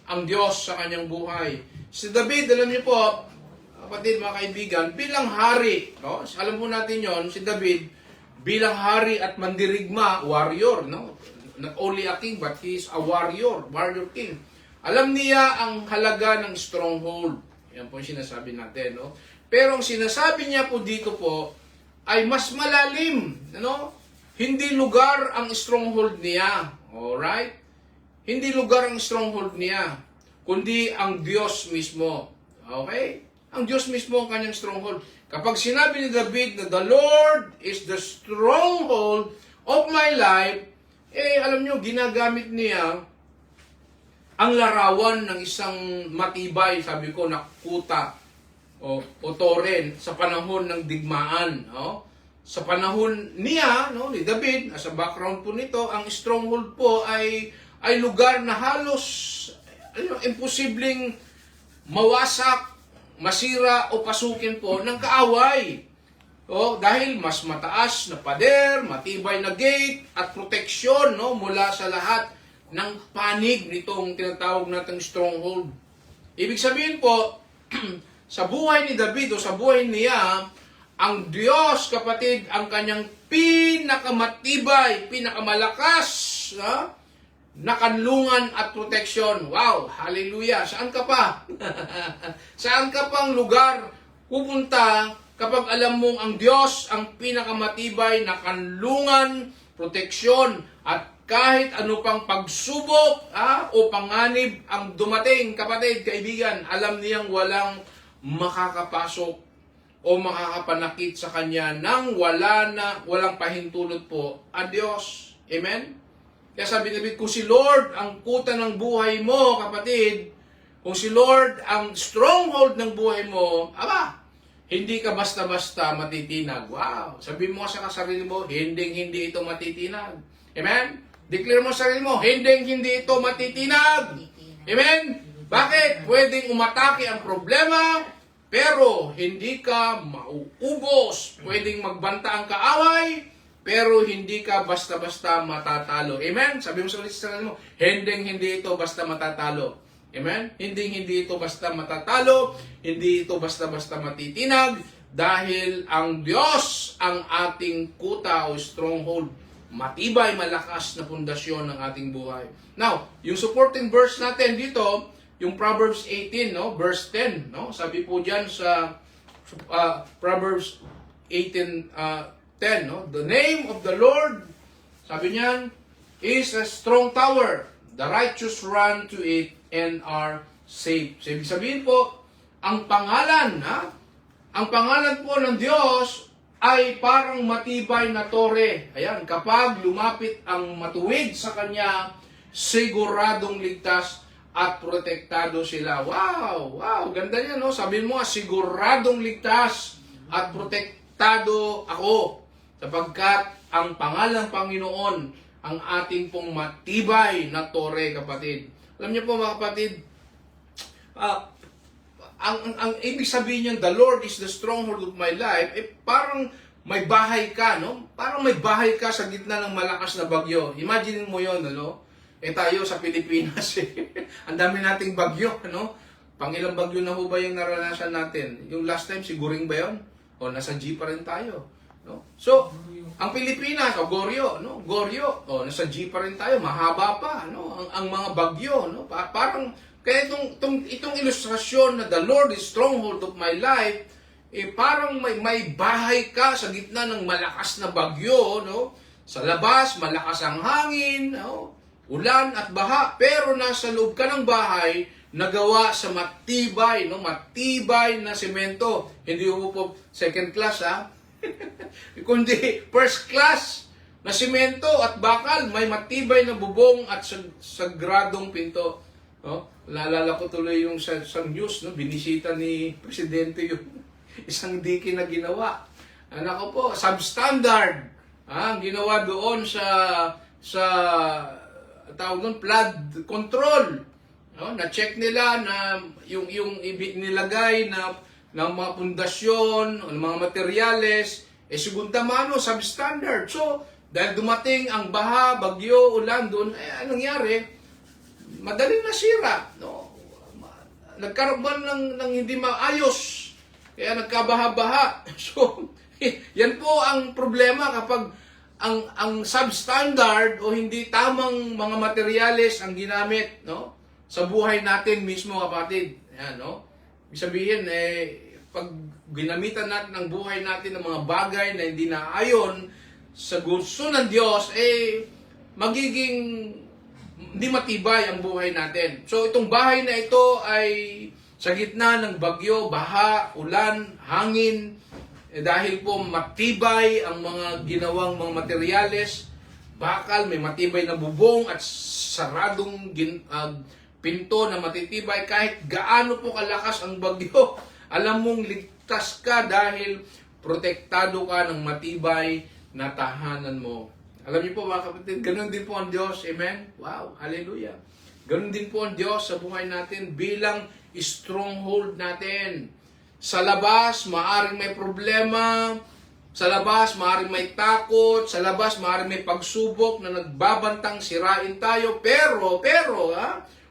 ang Diyos sa kanyang buhay. Si David, alam niyo po, kapatid, mga kaibigan, bilang hari, no? Alam po natin yon, si David, bilang hari at mandirigma, warrior, no? Not only a king, but he is a warrior king. Alam niya ang halaga ng stronghold. Yan po yung sinasabi natin, no? Pero ang sinasabi niya po dito po, ay mas malalim, no? Hindi lugar ang stronghold niya. Alright? Hindi lugar ang stronghold niya, kundi ang Diyos mismo. Okay? Ang Diyos mismo ang kanyang stronghold. Kapag sinabi ni David na the Lord is the stronghold of my life, alam nyo, ginagamit niya ang larawan ng isang matibay, sabi ko, na kuta o toren sa panahon ng digmaan. No? Sa panahon niya, no, ni David, sa background po nito, ang stronghold po ay lugar na halos imposibleng mawasak, masira o pasukin po ng kaaway. Dahil mas mataas na pader, matibay na gate at proteksyon, no, mula sa lahat ng panig nitong tinatawag nating stronghold. Ibig sabihin po, sa buhay ni David o sa buhay niya, ang Diyos, kapatid, ang kanyang pinakamatibay, pinakamalakas na kanlungan at proteksyon. Wow! Hallelujah! Saan ka pa? Saan ka pang lugar pupunta kapag alam mong ang Diyos ang pinakamatibay na kanlungan, proteksyon, at kahit ano pang pagsubok o panganib ang dumating, kapatid, kaibigan, alam niyang walang makakapasok o makakapanakit sa kanya nang walang pahintulot po ang Diyos. Amen? Kaya sabi ni David, kung si Lord ang kuta ng buhay mo, kapatid, kung si Lord ang stronghold ng buhay mo, hindi ka basta-basta matitinag. Wow! Sabi mo sa sarili mo, hindi ito matitinag. Amen? Declare mo sa sarili mo, hindi ito matitinag. Amen? Bakit? Pwedeng umatake ang problema, pero hindi ka mauubos. Pwedeng magbanta ang kaaway, pero hindi ka basta-basta matatalo. Amen? Sabi mo sa sarili mo, hindi ito basta matatalo. Amen? Hindi ito basta matatalo, hindi ito basta-basta matitinag, dahil ang Diyos ang ating kuta o stronghold, matibay, malakas na pundasyon ng ating buhay. Now, yung supporting verse natin dito, yung Proverbs 18, no, verse 10, no? Sabi po diyan sa Proverbs 18:10, no? The name of the Lord, sabi niyan, is a strong tower. The righteous run to it and are safe. So, ibig sabihin po, ang pangalan po ng Diyos ay parang matibay na tore. Ayan, kapag lumapit ang matuwid sa Kanya, siguradong ligtas at protektado sila. Wow! Wow! Ganda niya, no? Sabihin mo, siguradong ligtas at protektado ako. Sapagkat ang pangalang Panginoon ang ating pong matibay na tore, kapatid. Alam niyo po, mga kapatid, ang ibig sabihin niyan, the Lord is the stronghold of my life, parang may bahay ka, no? Parang may bahay ka sa gitna ng malakas na bagyo. Imagine mo yon, ano? Tayo sa Pilipinas, ang dami nating bagyo, no? Pangilang bagyo na ho ba yung naranasan natin? Yung last time, siguring ba yun? O nasa G pa rin tayo, no? So, ang Pilipinas, Goryo, no? Goryo, nasa G pa rin tayo, mahaba pa, no? Ang mga bagyo, no? Parang, kaya itong ilustrasyon na the Lord is stronghold of my life, parang may bahay ka sa gitna ng malakas na bagyo, no? Sa labas, malakas ang hangin, no? Ulan at baha, pero nasa loob ka ng bahay, nagawa sa matibay, no? Matibay na semento. Hindi po second class, kundi first class na semento at bakal, may matibay na bubong at sagradong pinto. No? Naalala ko tuloy yung sa news, no? Binisita ni Presidente yung isang diki na ginawa. Anak ko po, substandard. Ginawa doon sa tawag doon, flood control. No? Na-check nila na yung nilagay na ng mga pundasyon, ng mga materyales, segunda mano, substandard. So, Dahil dumating ang baha, bagyo, ulan doon, anong nangyari? Madaling nasira. No? Nagkaroon ng hindi maayos. Kaya nagkabaha-baha. So, yan po ang problema kapag ang substandard o hindi tamang mga materyales ang ginamit, no? Sa buhay natin mismo, kapatid. Yan, no? Ibig sabihin, pag ginamitan natin ang buhay natin ng mga bagay na hindi naayon sa gusto ng Diyos, magiging hindi matibay ang buhay natin. So, itong bahay na ito ay sa gitna ng bagyo, baha, ulan, hangin, dahil po matibay ang mga ginawang mga materyales, bakal, may matibay na bubong at saradong pinto na matitibay, kahit gaano po kalakas ang bagyo, alam mong ligtas ka dahil protektado ka ng matibay na tahanan mo. Alam niyo po mga kapatid, ganun din po ang Diyos. Amen? Wow, hallelujah. Ganun din po ang Diyos sa buhay natin bilang stronghold natin. Sa labas, maaring may problema. Sa labas, maaring may takot. Sa labas, maaring may pagsubok na nagbabantang sirain tayo. Pero,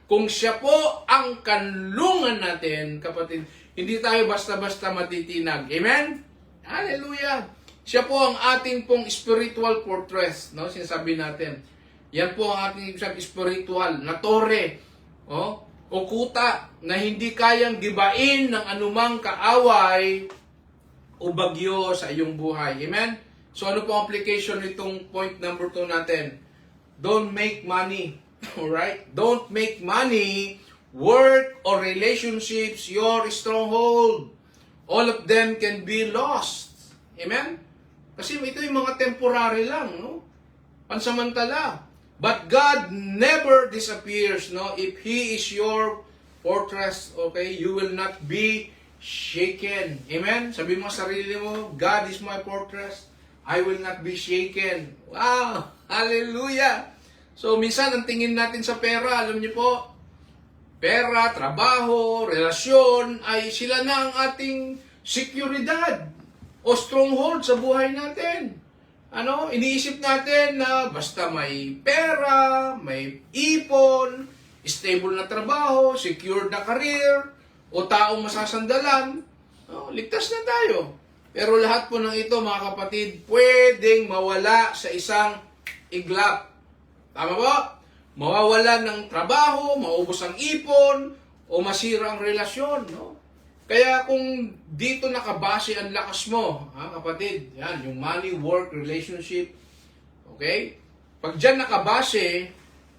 kung siya po ang kanlungan natin, kapatid, hindi tayo basta-basta matitinag. Amen? Hallelujah! Siya po ang ating pong spiritual fortress, no? Sinasabi natin. Yan po ang ating spiritual na tore, o kuta na hindi kayang gibain ng anumang kaaway o bagyo sa iyong buhay. Amen? So ano po ang application nitong point number 2 natin? Don't make money. Alright? Don't make money, work, or relationships your stronghold. All of them can be lost. Amen? Kasi ito yung mga temporary lang, no? Pansamantala. But God never disappears, no? If He is your fortress, okay, you will not be shaken. Amen? Sabi mo sa sarili mo, God is my fortress. I will not be shaken. Wow! Hallelujah! So, minsan, ang tingin natin sa pera, alam niyo po, pera, trabaho, relasyon, ay sila na ang ating seguridad o stronghold sa buhay natin. Iniisip natin na basta may pera, may ipon, stable na trabaho, secure na career, o taong masasandalan, ligtas na tayo. Pero lahat po ng ito, mga kapatid, pwedeng mawala sa isang iglap. Tama po? Mawawala ng trabaho, maubos ang ipon, o masira ang relasyon, no? Kaya kung dito nakabase ang lakas mo, kapatid, yan, yung money, work, relationship, okay? Pag dyan nakabase,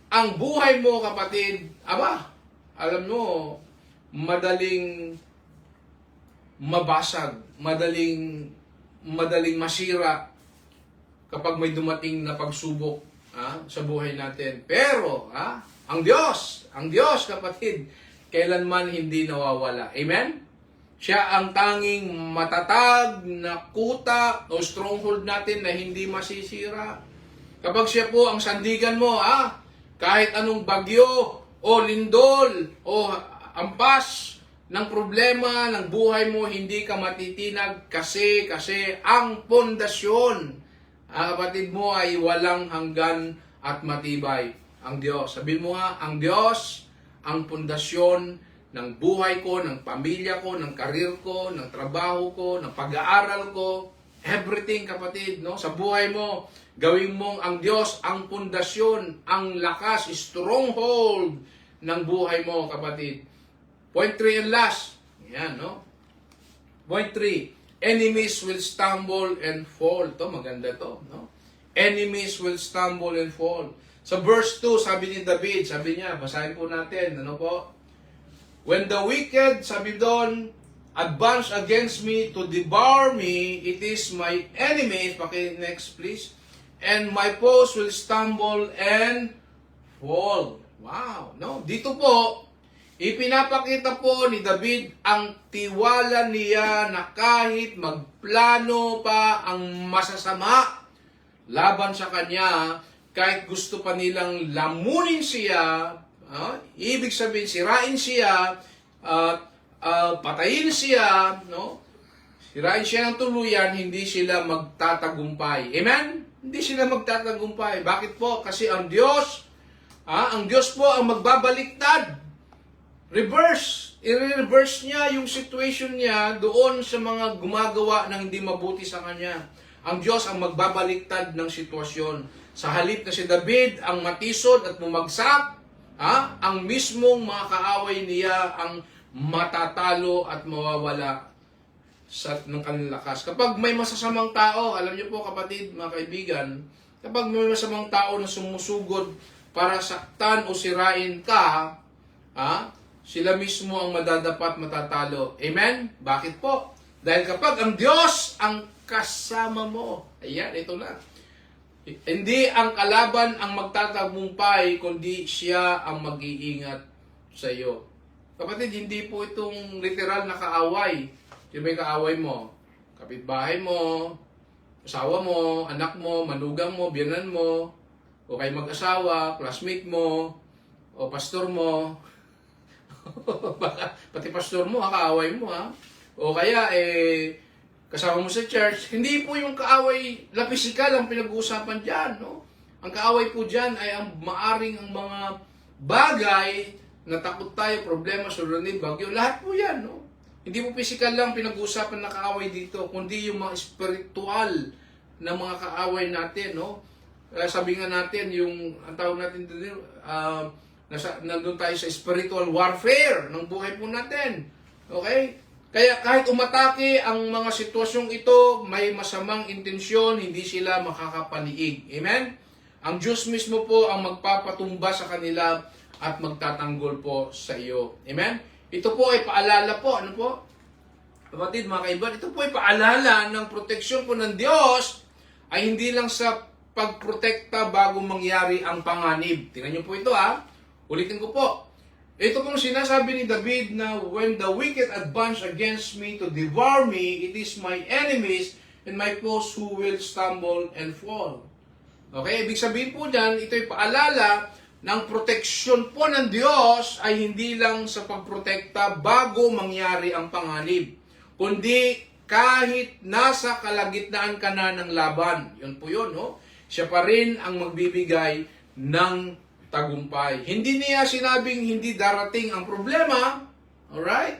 ang buhay mo, kapatid, alam mo, madaling mabasag, madaling masira kapag may dumating na pagsubok sa buhay natin. Pero, ang Diyos, kapatid, kailanman hindi nawawala. Amen? Siya ang tanging matatag na kuta o stronghold natin na hindi masisira. Kapag siya po ang sandigan mo, kahit anong bagyo o lindol o ampas ng problema ng buhay mo, hindi ka matitinag kasi ang pundasyon, kapatid mo, ay walang hanggan at matibay. Ang Diyos. Sabihin mo nga, ang Diyos, ang pundasyon ng buhay ko, ng pamilya ko, ng karir ko, ng trabaho ko, ng pag-aaral ko, everything, kapatid, no? Sa buhay mo, gawin mong ang Diyos, ang pundasyon, ang lakas, stronghold ng buhay mo, kapatid. Point 3 and last. Yan, no? Point 3. Enemies will stumble and fall. Ito, maganda to, no? Enemies will stumble and fall. Sa verse 2, sabi ni David, sabi niya, basahin po natin, ano po? When the wicked, sabi doon, advance against me to devour me, it is my enemies, next please, and my foes will stumble and fall. Wow, no? Dito po, ipinapakita po ni David ang tiwala niya na kahit magplano pa ang masasama laban sa kanya, kahit gusto pa nilang lamunin siya, ibig sabihin, sirain siya, patayin siya, no? Sirain siya ng tuluyan, hindi sila magtatagumpay. Amen? hindi sila magtatagumpay. Bakit po? Kasi ang Diyos po ang magbabaliktad. Reverse. I-reverse niya yung situation niya doon sa mga gumagawa ng hindi mabuti sa kanya. Ang Diyos ang magbabaliktad ng sitwasyon. Sa halip na si David ang matisod at bumagsak, ang mismong mga kaaway niya ang matatalo at mawawala ng kanilang lakas. Kapag may masasamang tao, alam niyo po kapatid, mga kaibigan, kapag may masamang tao na sumusugod para saktan o sirain ka, sila mismo ang madadapat matatalo. Amen? Bakit po? Dahil kapag ang Diyos ang kasama mo, ayan, ito na. Hindi ang kalaban ang magtatagumpay, kundi siya ang mag-iingat sa iyo. Kapatid, hindi po itong literal na kaaway. Yung may kaaway mo, kapitbahay mo, asawa mo, anak mo, manugang mo, biyanan mo, o kay mag-asawa, classmate mo, o pastor mo, pati pastor mo, kaaway mo, o kaya, kasama mo sa church. Hindi po yung kaaway na pisikal ang pinag-uusapan dyan, no? Ang kaaway po dyan ay ang maaring ang mga bagay na takot tayo, problema, sulunin, bagyo, lahat po yan, no? Hindi po physical lang pinag-uusapan na kaaway dito, kundi yung mga spiritual na mga kaaway natin, no? Sabi nga natin, yung, ang tawag natin dito, nandun tayo sa spiritual warfare ng buhay po natin. Okay? Kaya kahit umatake ang mga sitwasyong ito, may masamang intensyon, hindi sila makakapaniig. Amen? Ang Diyos mismo po ang magpapatumba sa kanila at magtatanggol po sa iyo. Amen? Ito po ay paalala po, ano po? Kapatid, mga kaibigan, ito po ay paalala ng proteksyon po ng Diyos ay hindi lang sa pagprotekta bago mangyari ang panganib. Tingnan niyo po ito, Ulitin ko po. Ito pong sinasabi ni David na when the wicked advance against me to devour me, it is my enemies and my foes who will stumble and fall. Okay, ibig sabihin po dyan, ito ay paalala ng proteksyon po ng Diyos ay hindi lang sa pagprotekta bago mangyari ang panganib, kundi kahit nasa kalagitnaan ka na ng laban. Yun po yun, no? Siya pa rin ang magbibigay ng tagumpay. Hindi niya sinabing hindi darating ang problema, alright?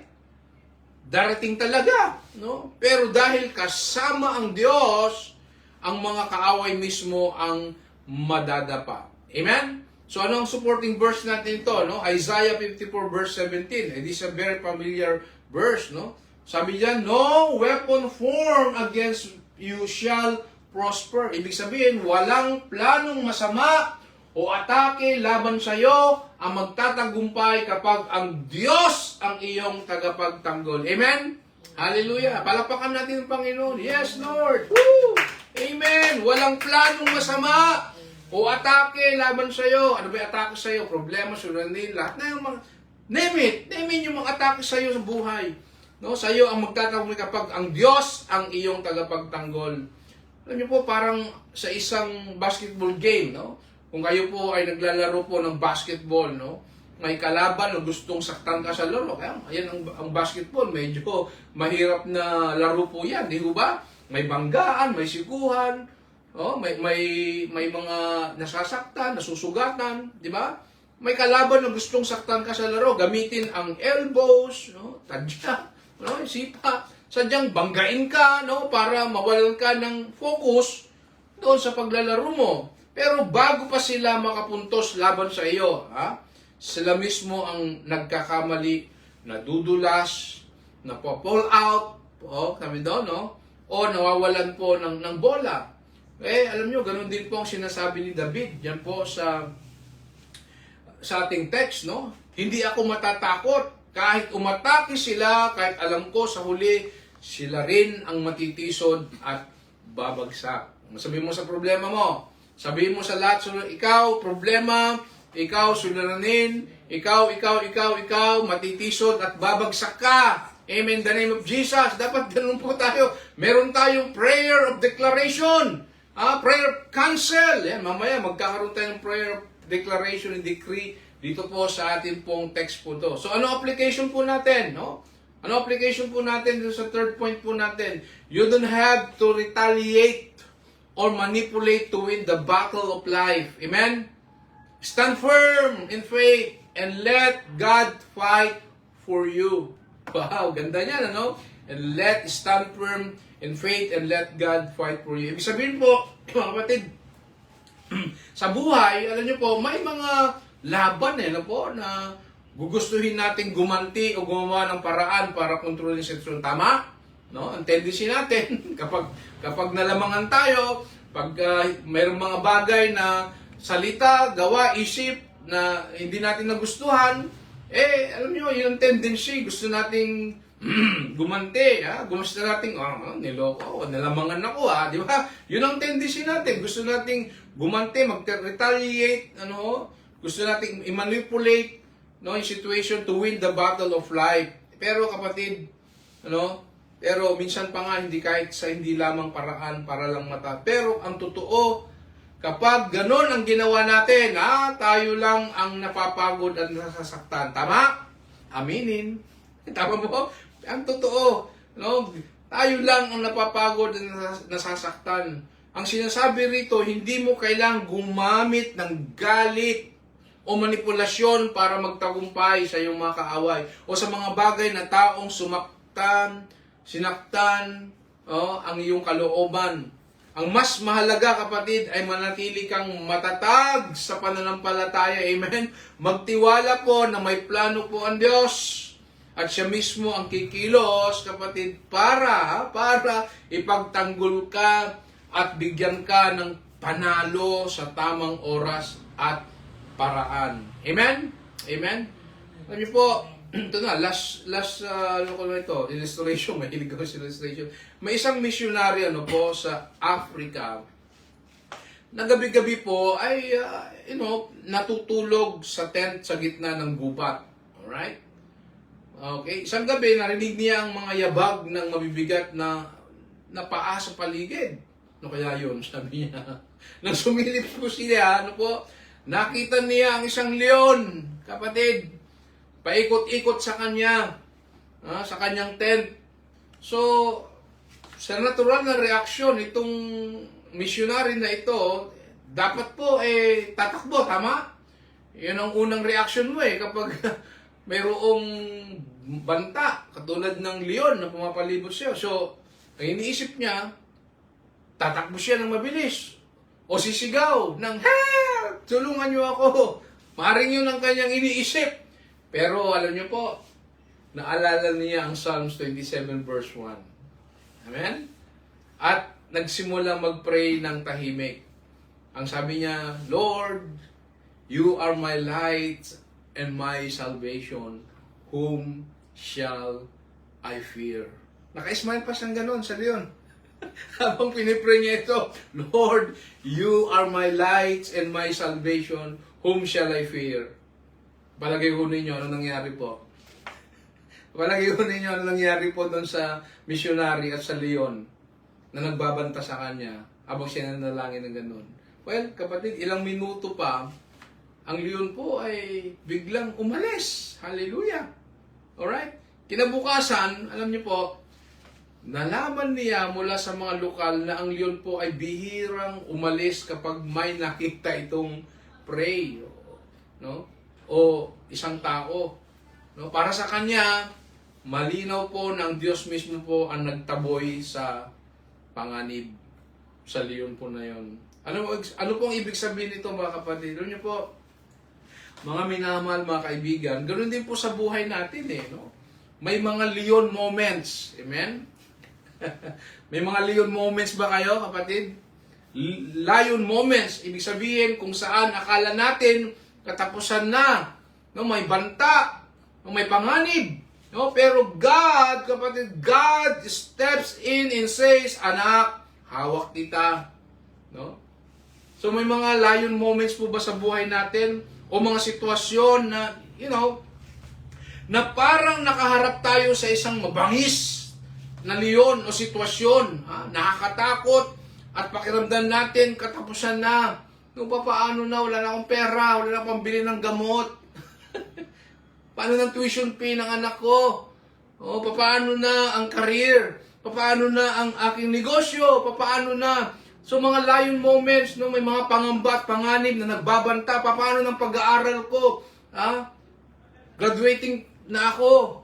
Darating talaga, no? Pero dahil kasama ang Diyos, ang mga kaaway mismo ang madadapa. Amen? So ano ang supporting verse natin ito, no? Isaiah 54 verse 17. It is a very familiar verse, no? Sabi diyan, no weapon formed against you shall prosper. Ibig sabihin, walang planong masama o atake laban sa iyo ang magtatagumpay kapag ang Diyos ang iyong tagapagtanggol. Amen? Hallelujah. Palapakan natin ang Panginoon. Yes, Lord. Woo! Amen. Walang planong masama o atake laban sa iyo. Ano ba yung atake sa iyo? Problema, sulunin, lahat na yung mga name it yung mga atake sa iyo sa buhay. No, sa iyo ang magtatagumpay kapag ang Diyos ang iyong tagapagtanggol. Alam niyo po, parang sa isang basketball game, no? Kung kayo po ay naglalaro po ng basketball, no? May kalaban na gustong saktan ka sa laro. Kaya, ayan ang basketball, medyo mahirap na laro po yan, di ba? May banggaan, may sikuhan, may mga nasasaktan, nasusugatan, di ba? May kalaban na gustong saktan ka sa laro, gamitin ang elbows, no? Tadya, no? Sipa, sadyang banggain ka, no? Para mawalan ka ng focus doon sa paglalaro mo. Pero bago pa sila makapuntos laban sa iyo, sila mismo ang nagkakamali, nadudulas, napo-fall out, kami doon, no? O nawawalan po ng bola. Alam nyo, ganun din po ang sinasabi ni David. Yan po sa ating text, no? Hindi ako matatakot. Kahit umatake sila, kahit alam ko sa huli, sila rin ang matitisod at babagsak. Sabihin mo sa problema mo, sabihin mo sa lahat, ikaw, problema, ikaw, suliranin, ikaw, matitisod at babagsak ka. Amen, the name of Jesus. Dapat ganun po tayo. Meron tayong prayer of declaration. Prayer cancel. Yan, mamaya magkakaroon tayo ng prayer of declaration and decree dito po sa ating pong text po to. So ano application po natin, no? Ano application po natin dito sa third point po natin? You don't have to retaliate or manipulate to win the battle of life. Amen? Stand firm in faith and let God fight for you. Wow, ganda niyan, ano? And stand firm in faith and let God fight for you. Ibig sabihin po, mga kapatid, sa buhay, alam niyo po, may mga laban ano po, na gugustuhin nating gumanti o gumawa ng paraan para kontrolin yung sitwasyon. Tama? No? Ang tendency natin, kapag nalamangan tayo, pag mayroong mga bagay na salita, gawa, isip, na hindi natin nagustuhan, alam niyo, yun ang tendency. Gusto nating gumanti, gusto nating, niloko, nalamangan ako, di ba? Yun ang tendency natin. Gusto nating gumanti, mag-retaliate, gusto nating i-manipulate, yung situation to win the battle of life. Pero kapatid, pero minsan pa nga hindi lamang paraan para lang mata. Pero ang totoo, kapag ganun ang ginawa natin, tayo lang ang napapagod at nasasaktan. Tama? Aminin. Tama mo? Ang totoo, tayo lang ang napapagod at nasasaktan. Ang sinasabi rito, hindi mo kailangang gumamit ng galit o manipulasyon para magtagumpay sa iyong mga kaaway o sa mga bagay na taong sinaktan ang iyong kalooban. Ang mas mahalaga, kapatid, ay manatili kang matatag sa pananampalataya. Amen? Magtiwala po na may plano po ang Diyos. At siya mismo ang kikilos, kapatid, para ipagtanggol ka at bigyan ka ng panalo sa tamang oras at paraan. Amen? Amen? Alam niyo po, ito na, last illustration, mahilig ako sa illustration. May isang missionary po sa Africa na gabi-gabi po ay natutulog sa tent sa gitna ng gubat. Alright? Okay, isang gabi narinig niya ang mga yabag ng mabibigat na paa sa paligid. Ano kaya yun? Sabi niya. Nang sumilip po siya, nakita niya ang isang leon, kapatid. Paikot-ikot sa kanya, sa kanyang tent. So, sa natural na reaksyon, itong missionary na ito, dapat po tatakbo, tama? Yan ang unang reaksyon mo kapag mayroong banta, katulad ng leon na pumapalibot siya. So, ang iniisip niya, tatakbo siya ng mabilis. O sisigaw ng, help! Tulungan niyo ako! Maring yun ang kanyang iniisip. Pero alam niyo po, naalala niya ang Psalms 27 verse 1. Amen? At nagsimula mag-pray ng tahimik. Ang sabi niya, Lord, you are my light and my salvation. Whom shall I fear? Naka-smile pa siyang ganon sa leon. Habang pinipray niya ito, Lord, you are my light and my salvation. Whom shall I fear? Palagay ko ninyo ano nangyari po. Palagay ko ninyo ano nangyari po doon sa missionary at sa leon na nagbabanta sa kanya habang siya nanalangin ng ganun. Well, kapatid, ilang minuto pa, ang leon po ay biglang umalis. Hallelujah! Alright? Kinabukasan, alam niyo po, nalaman niya mula sa mga lokal na ang leon po ay bihirang umalis kapag may nakita itong prey, o isang tao. Para sa kanya, malinaw po ng Diyos mismo po ang nagtaboy sa panganib sa leon po na yon. Ano pong ibig sabihin nito, mga kapatid? Alam niyo po, mga minamahal, mga kaibigan, ganoon din po sa buhay natin May mga leon moments. Amen? May mga leon moments ba kayo, kapatid? Lion moments, ibig sabihin kung saan akala natin katapusan na. May banta, may panganib. Pero God, kapatid, God steps in and says, anak, hawak kita. So may mga lion moments po ba sa buhay natin? O mga sitwasyon na, na parang nakaharap tayo sa isang mabangis na leon o sitwasyon. Nakakatakot at pakiramdam natin katapusan na. Paano na? Wala na akong pera, wala na akong pambili ng gamot. Paano ng tuition fee ng anak ko? Paano na ang career? Paano na ang aking negosyo? Paano na So mga lion moments, no, may mga pangamba at panganib na nagbabanta, paano ng pag-aaral ko? Graduating na ako.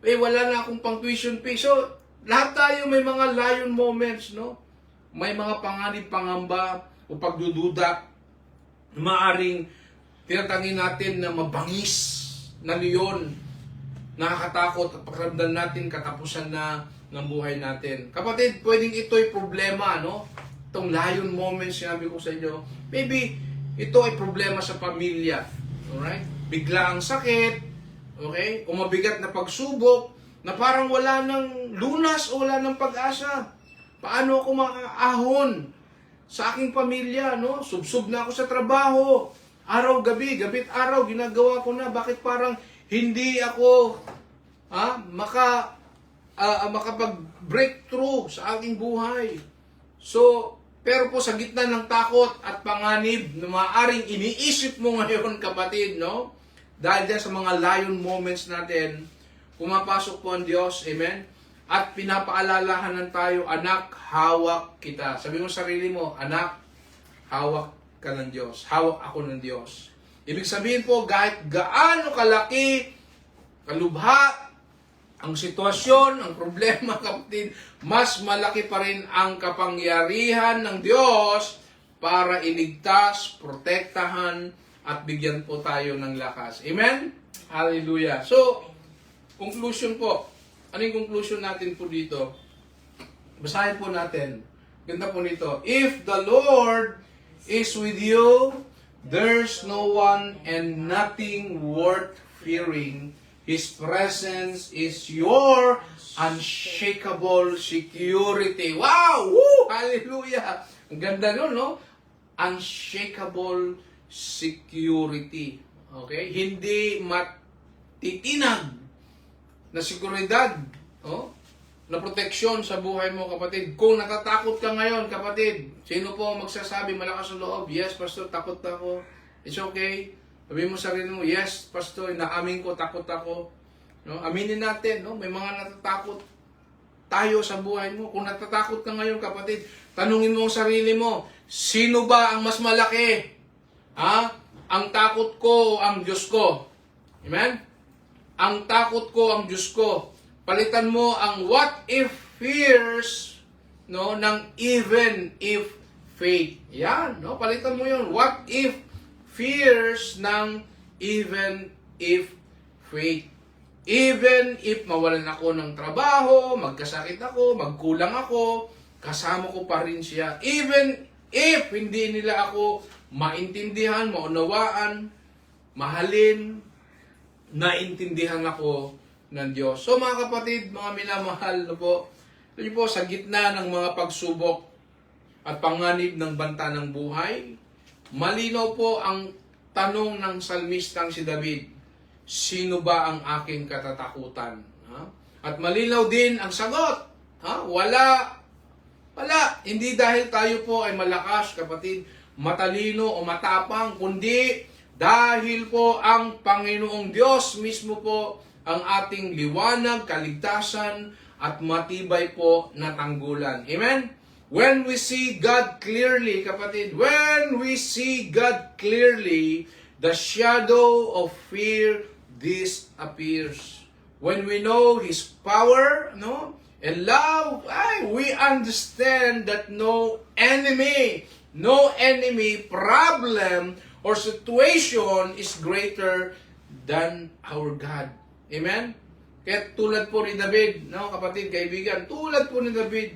Wala na akong pang tuition fee. So, lahat tayo may mga lion moments, no? May mga panganib, pangamba, o pagdududa. Maaring tinatangin natin na mabangis na leon. Nakakatakot at pakiramdam natin katapusan na ng buhay natin. Kapatid, pwedeng ito'y problema, no? Itong lion moments, sinabi ko sa inyo, maybe ito ay problema sa pamilya. Alright? Bigla ang sakit, okay? O mabigat na pagsubok, na parang wala ng lunas o wala ng pag-asa. Paano ako makaahon sa aking pamilya, no? Subsob na ako sa trabaho. Araw-gabi, gabit araw, ginagawa ko na. Bakit parang hindi ako makapag-breakthrough sa aking buhay? So, pero po sa gitna ng takot at panganib na maaaring iniisip mo ngayon, kapatid, no? Dahil dyan sa mga lion moments natin, pumapasok po ang Diyos, amen? At pinapaalalahanan tayo, anak, hawak kita. Sabi mo sa sarili mo, anak, hawak ka ng Diyos. Hawak ako ng Diyos. Ibig sabihin po, kahit gaano kalaki, kalubha, ang sitwasyon, ang problema, kapatid, mas malaki pa rin ang kapangyarihan ng Diyos para iligtas, protektahan, at bigyan po tayo ng lakas. Amen? Hallelujah. So, conclusion po. Ano yung conclusion natin po dito? Basahin po natin. Ganda po nito. If the Lord is with you, there's no one and nothing worth fearing. His presence is your unshakable security. Wow! Woo! Hallelujah! Ang ganda nun, no? Unshakable security. Okay? Hindi matitinag na seguridad, oh? Na proteksyon sa buhay mo, kapatid. Kung natatakot ka ngayon, kapatid, sino po magsasabi malakas ang loob? Yes, Pastor, takot ako. It's okay. Sabihin mo sa sarili mo, yes, Pastor, naamin ko, takot ako. No? Aminin natin, no? May mga natatakot tayo sa buhay mo. Kung natatakot ka ngayon, kapatid, tanungin mo ang sarili mo, sino ba ang mas malaki? Ang takot ko o ang Diyos ko? Amen? Ang takot ko ang Diyos ko. Palitan mo ang what if fears, no, ng even if faith. Yan, no? Palitan mo 'yon. What if fears ng even if faith. Even if mawalan ako ng trabaho, magkasakit ako, magkulang ako, kasama ko pa rin siya. Even if hindi nila ako maintindihan, maunawaan, mahalin, naintindihan ako ng Diyos. So mga kapatid, mga minamahal na po, ito po sa gitna ng mga pagsubok at panganib ng banta ng buhay, malinaw po ang tanong ng salmistang si David, sino ba ang aking katatakutan? At malinaw din ang sagot, wala. Hindi dahil tayo po ay malakas, kapatid, matalino o matapang, kundi dahil po ang Panginoong Diyos mismo po ang ating liwanag, kaligtasan, at matibay po na tanggulan. Amen? When we see God clearly, kapatid, when we see God clearly, the shadow of fear disappears. When we know His power, no, and love, we understand that no enemy, problem, or situation is greater than our God. Amen? Kaya tulad po ni David, no, kapatid, kaibigan, tulad po ni David,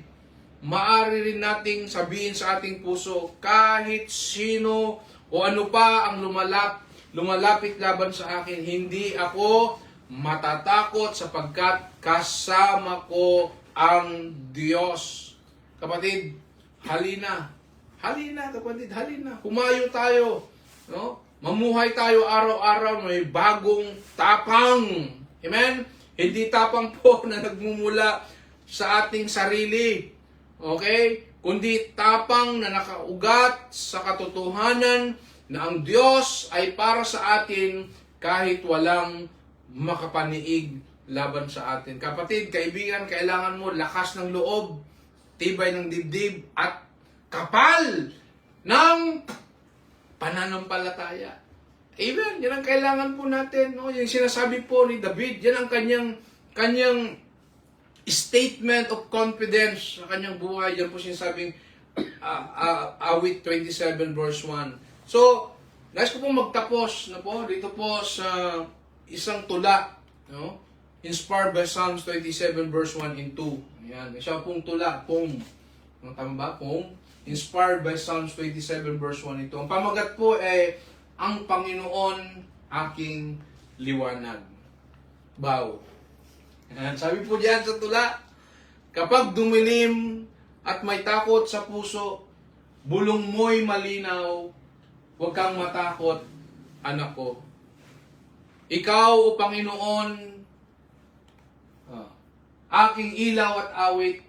maaari rin nating sabihin sa ating puso, kahit sino o ano pa ang lumalapit laban sa akin, hindi ako matatakot sapagkat kasama ko ang Diyos. Kapatid, halina. Halina, kapatid, halina. Humayo tayo. No? Mamuhay tayo araw-araw may bagong tapang. Amen? Hindi tapang po na nagmumula sa ating sarili. Okay? Kundi tapang na nakaugat sa katotohanan na ang Diyos ay para sa atin kahit walang makapaniig laban sa atin. Kapatid, kaibigan, kailangan mo lakas ng loob, tibay ng dibdib, at kapal ng pananampalataya. Amen. Yan ang kailangan po natin. No? Yung sinasabi po ni David, yan ang kanyang statement of confidence sa kanyang buhay. Yan po sinasabing awit 27 verse 1. So, nais ko pong magtapos na po dito po sa isang tula, no? Inspired by Psalms 27 verse 1 and 2. Yan, siya pong tula, pong, tama ba? Pong, inspired by Psalms 27 verse 1 and 2. Ang pamagat po ay, ang Panginoon aking liwanag. Bow. Yan, sabi po diyan sa tula, kapag dumilim at may takot sa puso, bulong mo'y malinaw, huwag kang matakot, anak ko. Ikaw, O Panginoon, aking ilaw at awit,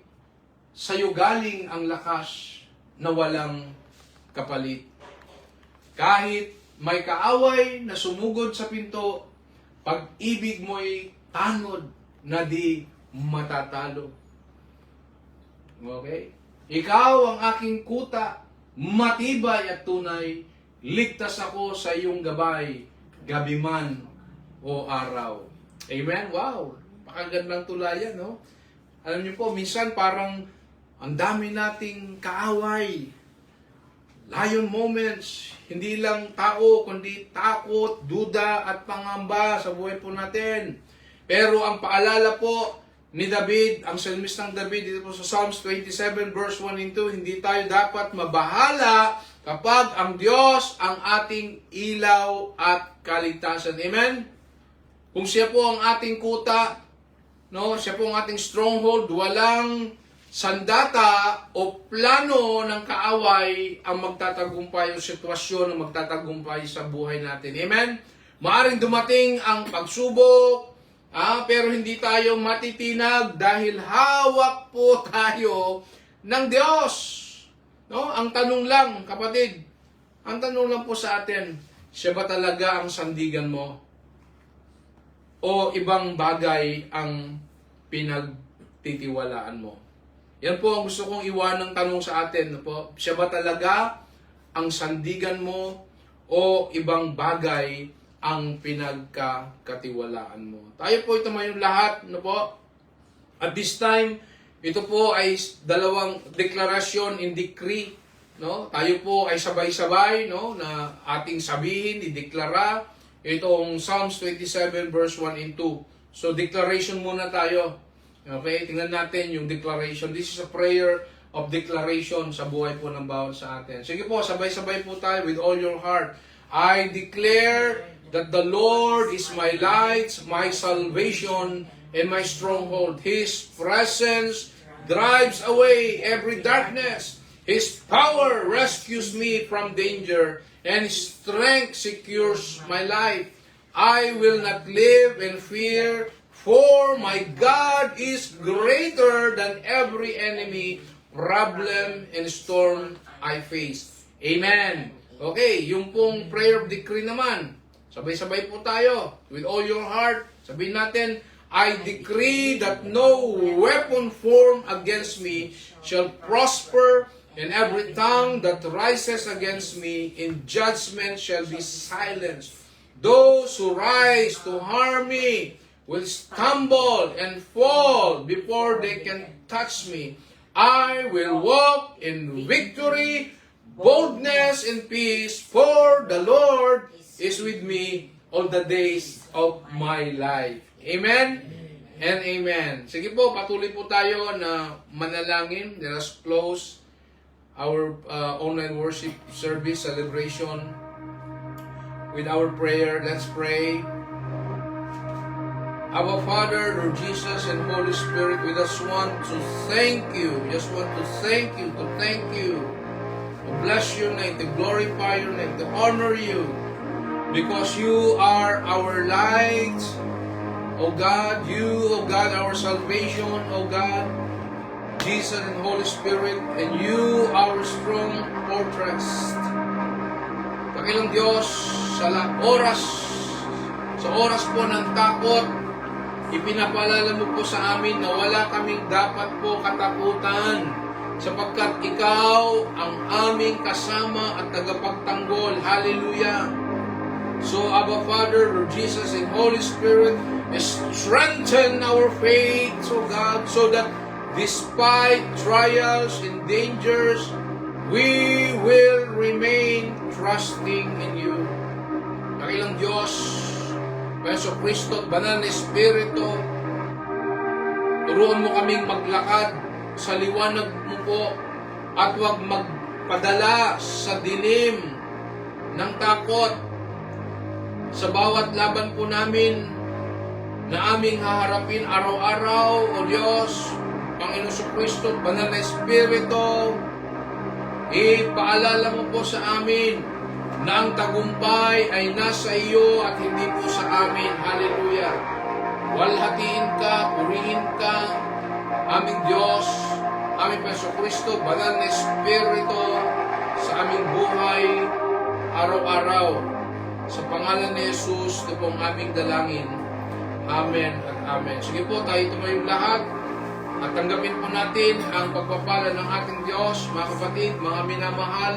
sa'yo galing ang lakas na walang kapalit. Kahit may kaaway na sumugod sa pinto, pag-ibig mo'y tanod na di matatalo. Okay? Ikaw ang aking kuta, matibay at tunay, ligtas ako sa iyong gabay, gabi man o araw. Amen? Wow! Pakagandang tulayan, no? Alam niyo po, minsan parang ang dami nating kaaway. Lion moments, hindi lang tao, kundi takot, duda, at pangamba sa buhay po natin. Pero ang paalala po ni David, ang salmistang David, dito po sa Psalms 27 verse 1 and 2, hindi tayo dapat mabahala kapag ang Diyos ang ating ilaw at kaligtasan. Amen? Kung siya po ang ating kuta, no, siya po ang ating stronghold, walang sandata o plano ng kaaway ang magtatagumpay o sitwasyon na magtatagumpay sa buhay natin. Amen? Maaring dumating ang pagsubok, pero hindi tayo matitinag dahil hawak po tayo ng Diyos. No? Ang tanong lang, kapatid, ang tanong lang po sa atin, siya ba talaga ang sandigan mo? O ibang bagay ang pinagtitiwalaan mo? Yan po ang gusto kong iwanang tanong sa atin. Po. Siya ba talaga ang sandigan mo o ibang bagay ang pinagkakatiwalaan mo? Tayo po ito mayroon lahat. Po. At this time, ito po ay dalawang deklarasyon in decree. No? Tayo po ay sabay-sabay, no, na ating sabihin, ideklara itong Psalms 27 verse 1 and 2. So declaration muna tayo. Okay, tingnan natin yung declaration. This is a prayer of declaration sa buhay po ng bawat sa atin. Sige po, sabay-sabay po tayo with all your heart. I declare that the Lord is my light, my salvation, and my stronghold. His presence drives away every darkness. His power rescues me from danger, and His strength secures my life. I will not live in fear, for my God is greater than every enemy, problem, and storm I face. Amen. Okay, yung pong prayer of decree naman. Sabay-sabay po tayo. With all your heart, sabihin natin, I decree that no weapon formed against me shall prosper, and every tongue that rises against me in judgment shall be silenced. Those who rise to harm me will stumble and fall before they can touch me. I will walk in victory, boldness, and peace, for the Lord is with me all the days of my life. Amen and amen. Sige po, patuloy po tayo na manalangin. Let us close our online worship service celebration with our prayer. Let's pray. Our Father, Lord Jesus, and Holy Spirit, we just want to thank you. Just want to thank you, to bless your name, to glorify your name, to honor you, because you are our light, O God. You, O God, our salvation, O God, Jesus and Holy Spirit, and you, our strong fortress. Dakilang Diyos, sa oras po ng takot, ipinapaalala mo po sa amin na wala kaming dapat po katakutan. sapagkat ikaw ang aming kasama at tagapagtanggol. Hallelujah. So, Abba Father, Lord Jesus, and Holy Spirit, strengthen our faith, so God, so that despite trials and dangers, we will remain trusting in you. Dakilang Diyos, Yesu Kristo, Banal na Espiritu, turuan mo kaming maglakad sa liwanag mo po at huwag magpadala sa dilim ng takot sa bawat laban po namin na aming haharapin araw-araw. O Diyos, Panginoon Kristo, Banal na Espiritu, ipaalala mo po sa amin na ang tagumpay ay nasa iyo at hindi po sa amin. Hallelujah. Walhatiin ka, purihin ka, aming Diyos, aming Panginoon Kristo, Banal na Espiritu, sa aming buhay araw-araw. Sa pangalan ni Jesus, ito pong aming dalangin. Amen at amen. Sige po, tayo tumayong lahat at tanggapin po natin ang pagpapala ng ating Diyos. Mga kapatid, mga minamahal,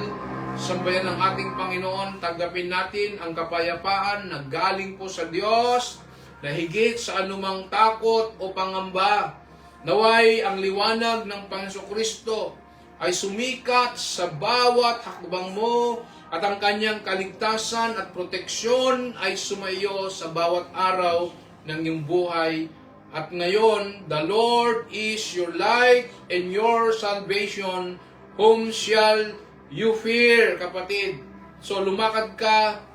sambayan ng ating Panginoon, tanggapin natin ang kapayapaan na galing po sa Diyos na higit sa anumang takot o pangamba. Naway ang liwanag ng Panginoon Kristo ay sumikat sa bawat hakbang mo at ang kanyang kaligtasan at proteksyon ay sumayo sa bawat araw ng iyong buhay. At ngayon, the Lord is your light and your salvation. Whom shall you fear, kapatid? So lumakad ka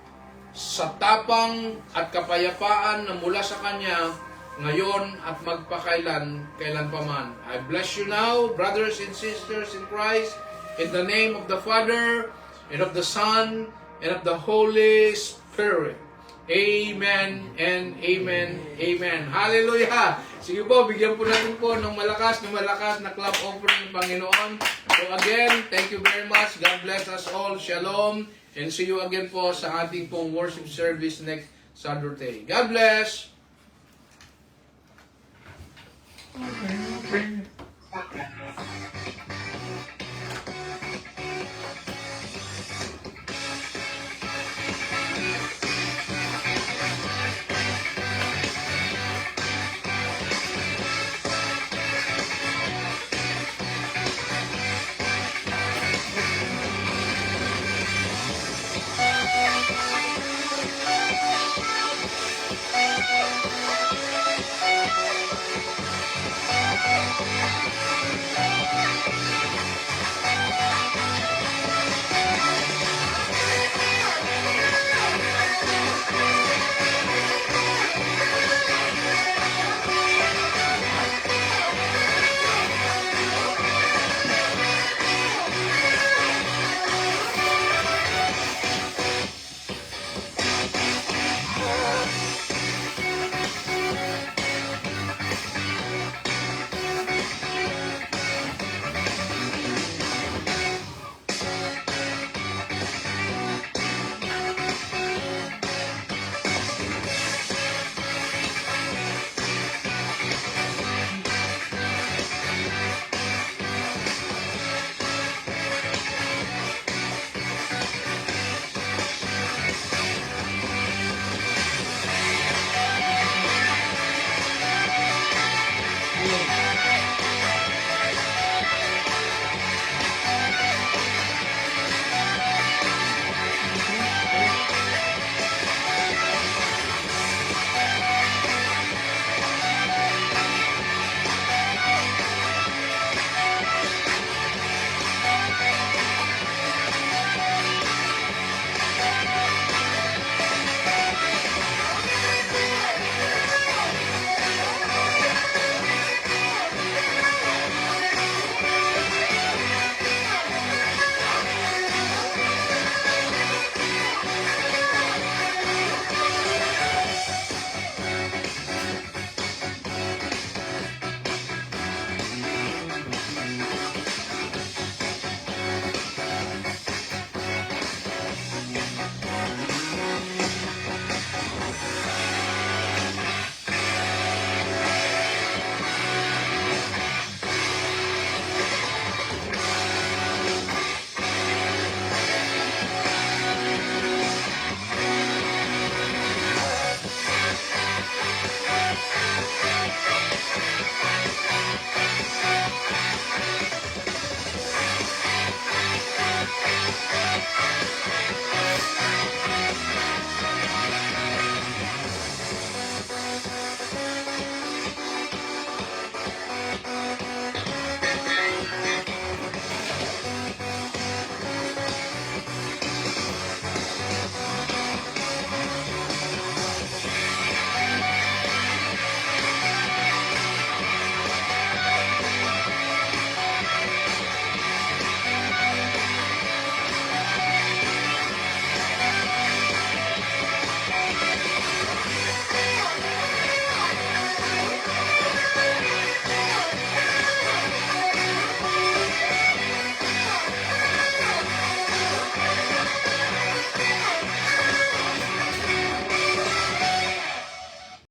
sa tapang at kapayapaan na mula sa Kanya ngayon at magpakailan-kailanpaman. I bless you now, brothers and sisters in Christ, in the name of the Father, and of the Son, and of the Holy Spirit. Amen and amen. Amen. Hallelujah! Sige po, bigyan po natin po ng malakas na clap offering ng Panginoon. So again, thank you very much. God bless us all. Shalom. And see you again po sa ating pong worship service next Saturday. God bless!